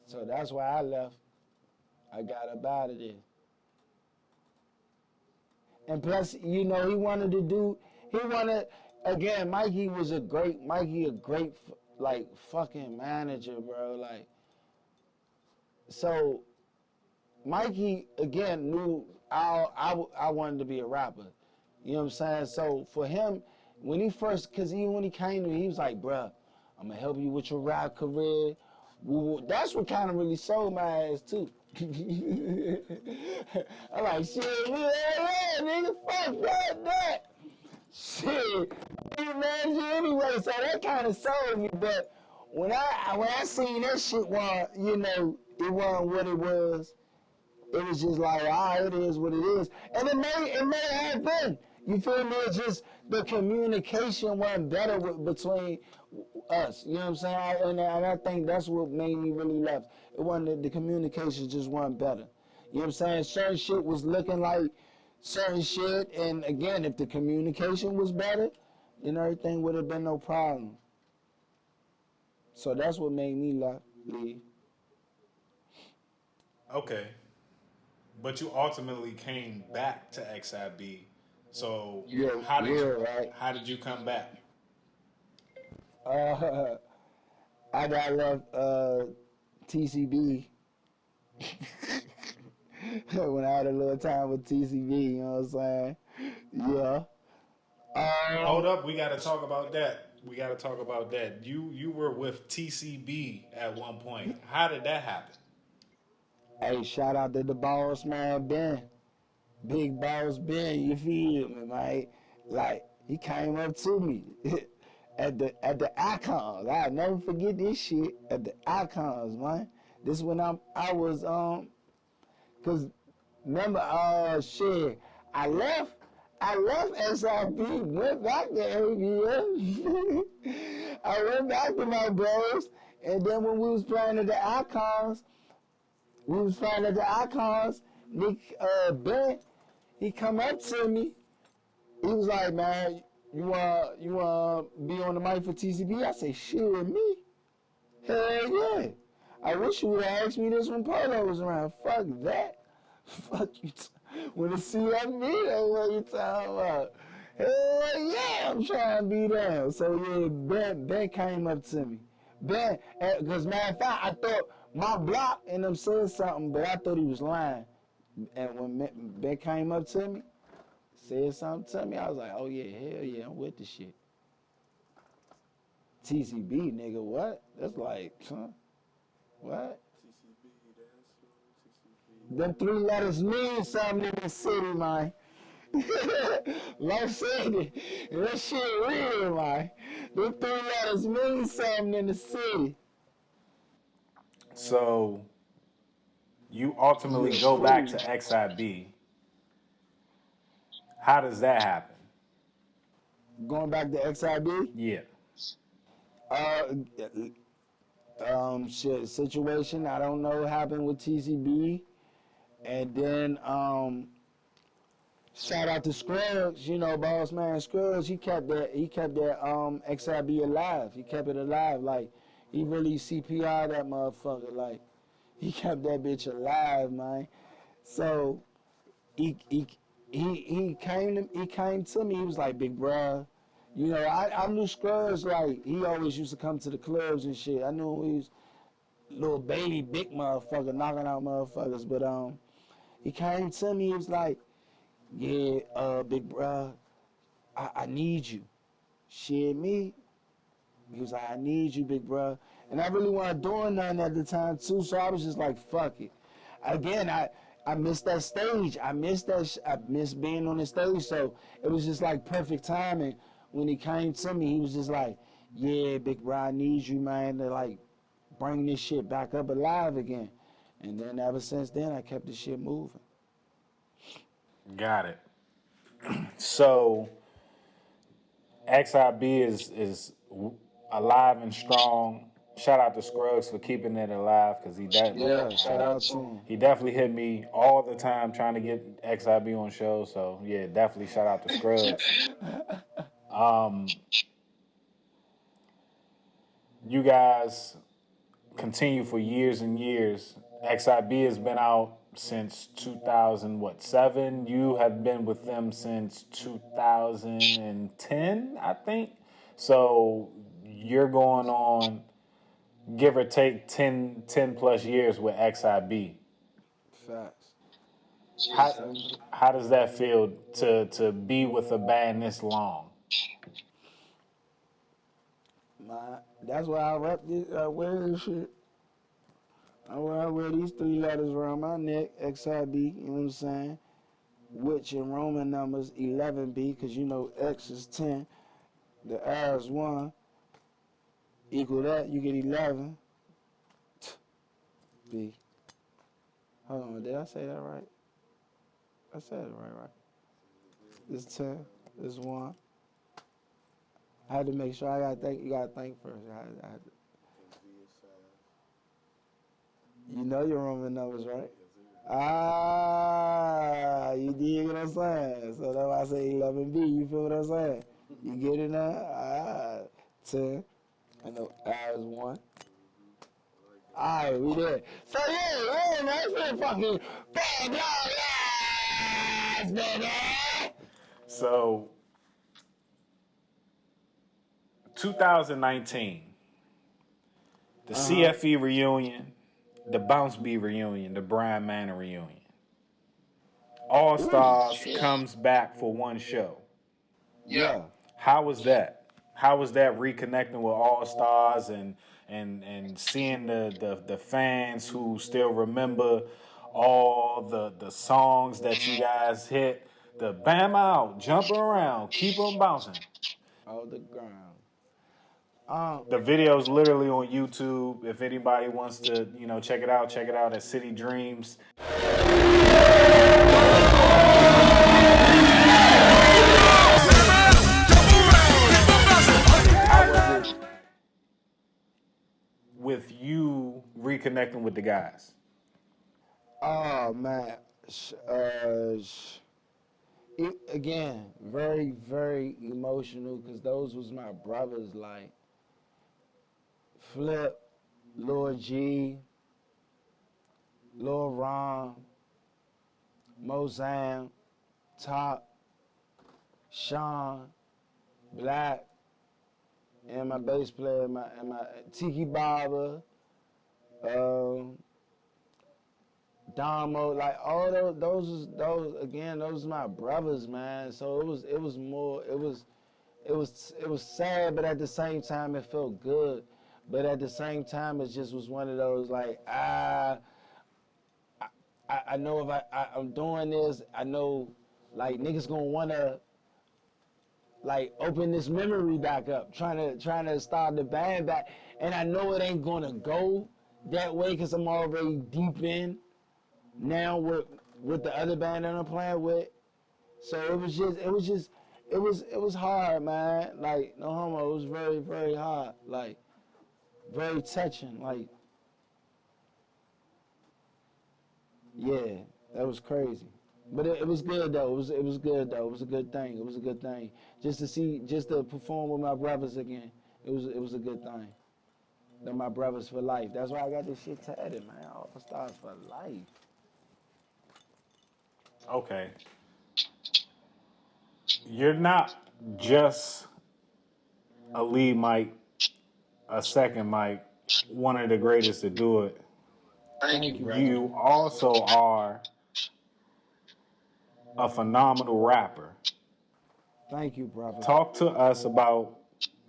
So that's why I left. I got up out of there. And plus, you know, again, Mikey a great, like, fucking manager, bro. Like, so Mikey, again, knew I wanted to be a rapper. You know what I'm saying? So for him, because when he came to me, he was like, bruh, I'm going to help you with your rap career. That's what kind of really sold my ass, too. I'm like, shit, yeah, nigga, fuck that. Shit, I'm manager anyway, so that kind of sold me. But when I seen that shit, you know, it wasn't what it was. It was just like, it is what it is. And it may have been. You feel me? It's just the communication wasn't better between us. You know what I'm saying? And I think that's what made me really left. It wasn't the communication just wasn't better. You know what I'm saying? Certain shit was looking like certain shit. And again, if the communication was better, then everything would have been no problem. So that's what made me leave. Okay. But you ultimately came back to XIB. So Yeah, right. how did you come back? Uh, I got left TCB when I had a little time with TCB. You know what I'm saying? Yeah. Hold up, we got to talk about that. We got to talk about that. You were with TCB at one point. How did that happen? Hey, shout out to the boss man Ben, Big Boss Ben. You feel me, man? Like he came up to me at the icons. I'll never forget this shit at the icons, man. This when I was cause remember shit, I left XIB, went back to A.B.M. I went back to my bros, and then when we was playing at the icons, Nick Ben, he come up to me. He was like, man, you want be on the mic for TCB? I say, shit, me? Hell yeah. I wish you would have asked me this when Polo was around. Fuck that. Fuck you. When the CFB, that's what you talking about. Hell yeah, I'm trying to be there. So yeah, Ben came up to me. Ben, because matter of fact, I thought my block and them said something, but I thought he was lying. And when Ben came up to me, said something to me, I was like, oh yeah, hell yeah, I'm with the shit. TCB, nigga, what? That's like, huh? What? TCB, that's TCB. Them three letters mean something in the city, man. Like City, that shit real, man. Them three letters mean something in the city. So you ultimately Yeah, go back true. to XIB. How does that happen? Going back to XIB, Yeah. uh, shit, situation, I don't know what happened with TCB. And then, shout out to Scruggs, you know, boss man Scruggs, he kept that XIB alive. He kept it alive. Like, he really CPR that motherfucker. Like, he kept that bitch alive, man. So he came to me. He was like, big bruh, you know, I knew Scruggs, like, he always used to come to the clubs and shit. I knew he was little baby big motherfucker knocking out motherfuckers. But he came to me. He was like, yeah, big bruh, I need you. Shit, me. He was like, I need you, big bruh. And I really wasn't doing nothing at the time, too, so I was just like, fuck it. Again, I missed that stage. I missed being on the stage, so it was just like perfect timing. When he came to me, he was just like, yeah, big bruh, I need you, man, to like bring this shit back up alive again. And then ever since then, I kept the shit moving. Got it. So XIB is alive and strong. Shout out to Scruggs for keeping it alive because Yeah, shout out to him. he definitely hit me all the time trying to get XIB on shows. So yeah, definitely shout out to Scruggs. You guys continue for years and years. XIB has been out since 2007. You have been with them since 2010, I think. So you're going on give or take 10 plus years with XIB. Facts. How, how does that feel to be with a band this long? That's why I rep this, wear this shit. I wear these three letters around my neck, XIB, you know what I'm saying? Which in Roman numbers 11B, because you know X is 10, the R is 1, equal that, you get 11. B. Hold on, did I say that right? I said it right. It's 10, it's 1. I had to make sure, you gotta think first. I had to, you know your Roman numbers, right? Ah, you dig what I'm saying? So that's why I say 11B. You feel what I'm saying? You get it now? 10. I know I is 1. Alright, we there. So yeah, man, it's been fucking bad dog, yes, baby. So 2019, the CFE reunion, the Bounce B reunion, the Brian Manor reunion. All Stars comes back for one show. Yeah. How was that? How was that reconnecting with All Stars and seeing the fans who still remember all the songs that you guys hit, the bam out, jump around, keep on bouncing. On the ground. The video's literally on YouTube. If anybody wants to, check it out at City Dreamz. How was it with you reconnecting with the guys? Oh man, again, very very emotional because those was my brothers like Flip, Lil G, Lil Ron, Mozam, Top, Sean, Black, and my bass player, my Tiki Barber, Damo, like all those again, those my brothers, man. So it was more, it was sad, but at the same time it felt good. But at the same time, it just was one of those like I know if I'm doing this, I know like niggas gonna wanna like open this memory back up, trying to start the band back, and I know it ain't gonna go that way because I'm already deep in now with the other band that I'm playing with. So it was hard, man. Like no homo, it was very very hard, like very touching, like yeah, that was crazy. But it was good though. It was good though. It was a good thing. It was a good thing. Just to perform with my brothers again. It was a good thing. They're my brothers for life. That's why I got this shit tatted, man. All Stars for life. Okay. You're not just a lead mic, a second mic, one of the greatest to do it. Thank you, brother. You also are a phenomenal rapper. Thank you, brother. Talk to us about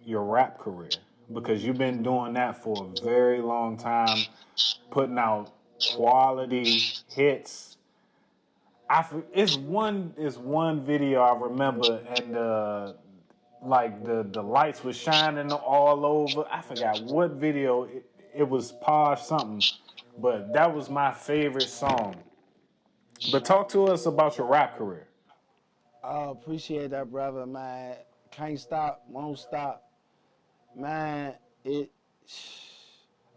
your rap career because you've been doing that for a very long time, putting out quality hits. It's one video I remember, and like the lights was shining all over. I forgot what video it was, Posh something, but that was my favorite song. But talk to us about your rap career. Oh, appreciate that, brother, man. Can't Stop, Won't Stop. Man, it,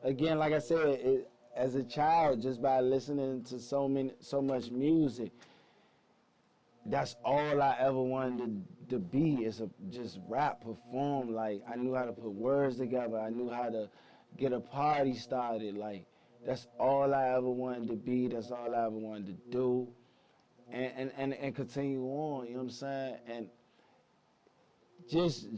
again, like I said, as a child, just by listening to so much music, that's all I ever wanted to be is just rap, perform. Like, I knew how to put words together. I knew how to get a party started. Like, that's all I ever wanted to be. That's all I ever wanted to do. And continue on, you know what I'm saying? And just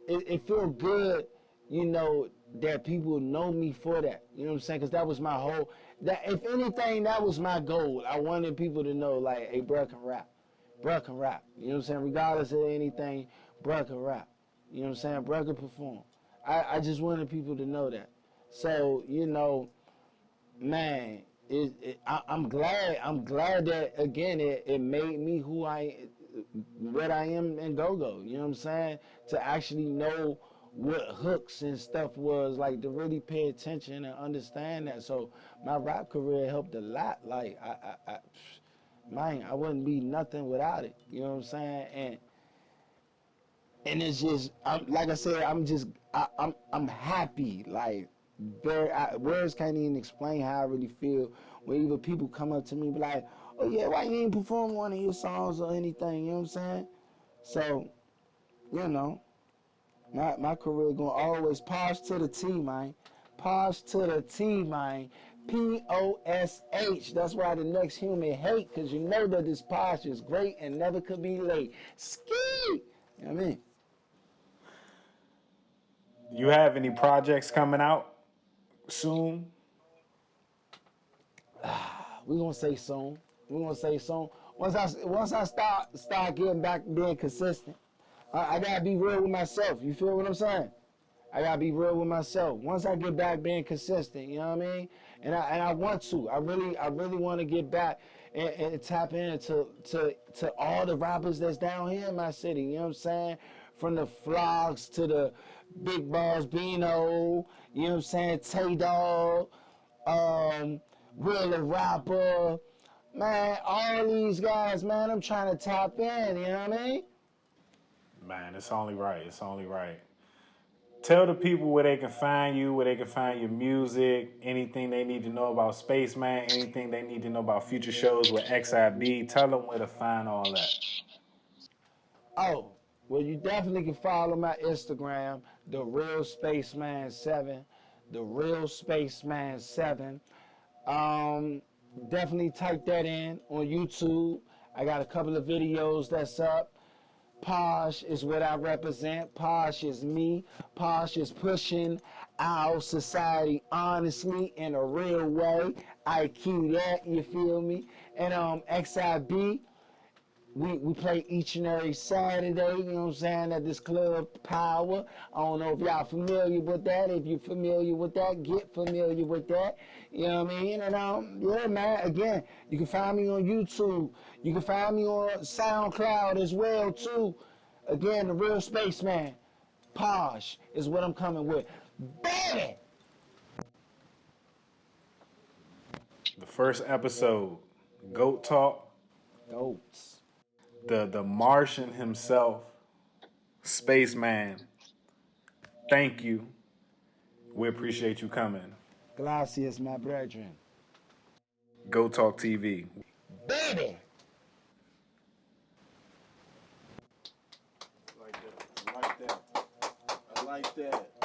it feel good, you know, that people know me for that. You know what I'm saying? Because that was my whole, that if anything, that was my goal. I wanted people to know, like, hey, bruh can rap. Bruh can rap. You know what I'm saying? Regardless of anything, bruh can rap. You know what I'm saying? Bruh can perform. I just wanted people to know that. So, you know, man, I'm glad that, again, it made me what I am in Gogo. You know what I'm saying? To actually know what hooks and stuff was, like, to really pay attention and understand that. So my rap career helped a lot. Like, man, I wouldn't be nothing without it. You know what I'm saying? And it's just, like I said, I'm happy. Like, words can't even explain how I really feel. When even people come up to me, be like, "Oh yeah, why you ain't perform one of your songs or anything?" You know what I'm saying? So, you know, my career gonna always Posh to the T, man. Posh to the T, man. P-O-S-H. That's why the next human hate, because you know that this Posh is great and never could be late. Ski! You know what I mean? You have any projects coming out soon? We're gonna say soon. We're gonna say soon. Once I start getting back to being consistent, I gotta be real with myself. You feel what I'm saying? I gotta be real with myself. Once I get back being consistent, you know what I mean? And I want to. I really want to get back and tap into to all the rappers that's down here in my city. You know what I'm saying? From the Flogs to the Big Boss Bino, you know what I'm saying? Tay Dog, Will the Rapper, man, all these guys, man, I'm trying to tap in, you know what I mean? Man, it's only right. It's only right. Tell the people where they can find you, where they can find your music, anything they need to know about Spaceman, anything they need to know about future shows with XIB. Tell them where to find all that. Oh, well, you definitely can follow my Instagram, The Real Spaceman 7, The Real Spaceman 7. Um, Definitely type that in on YouTube. I got a couple of videos that's up. Posh is what I represent. Posh is me. Posh is pushing our society honestly in a real way. IQ that, you feel me? And XIB, we play each and every Saturday, you know what I'm saying, at this club Power. I don't know if y'all familiar with that. If you're familiar with that, get familiar with that. You know what I mean? And yeah, man, again, you can find me on YouTube. You can find me on SoundCloud as well, too. Again, The Real Spaceman. Posh is what I'm coming with. Baby! The first episode, Goat Talk, Goats. the Martian himself, Spaceman. Thank you. We appreciate you coming. Gracias, my brethren. Go Talk TV. Baby! Like that. I like that. I like that.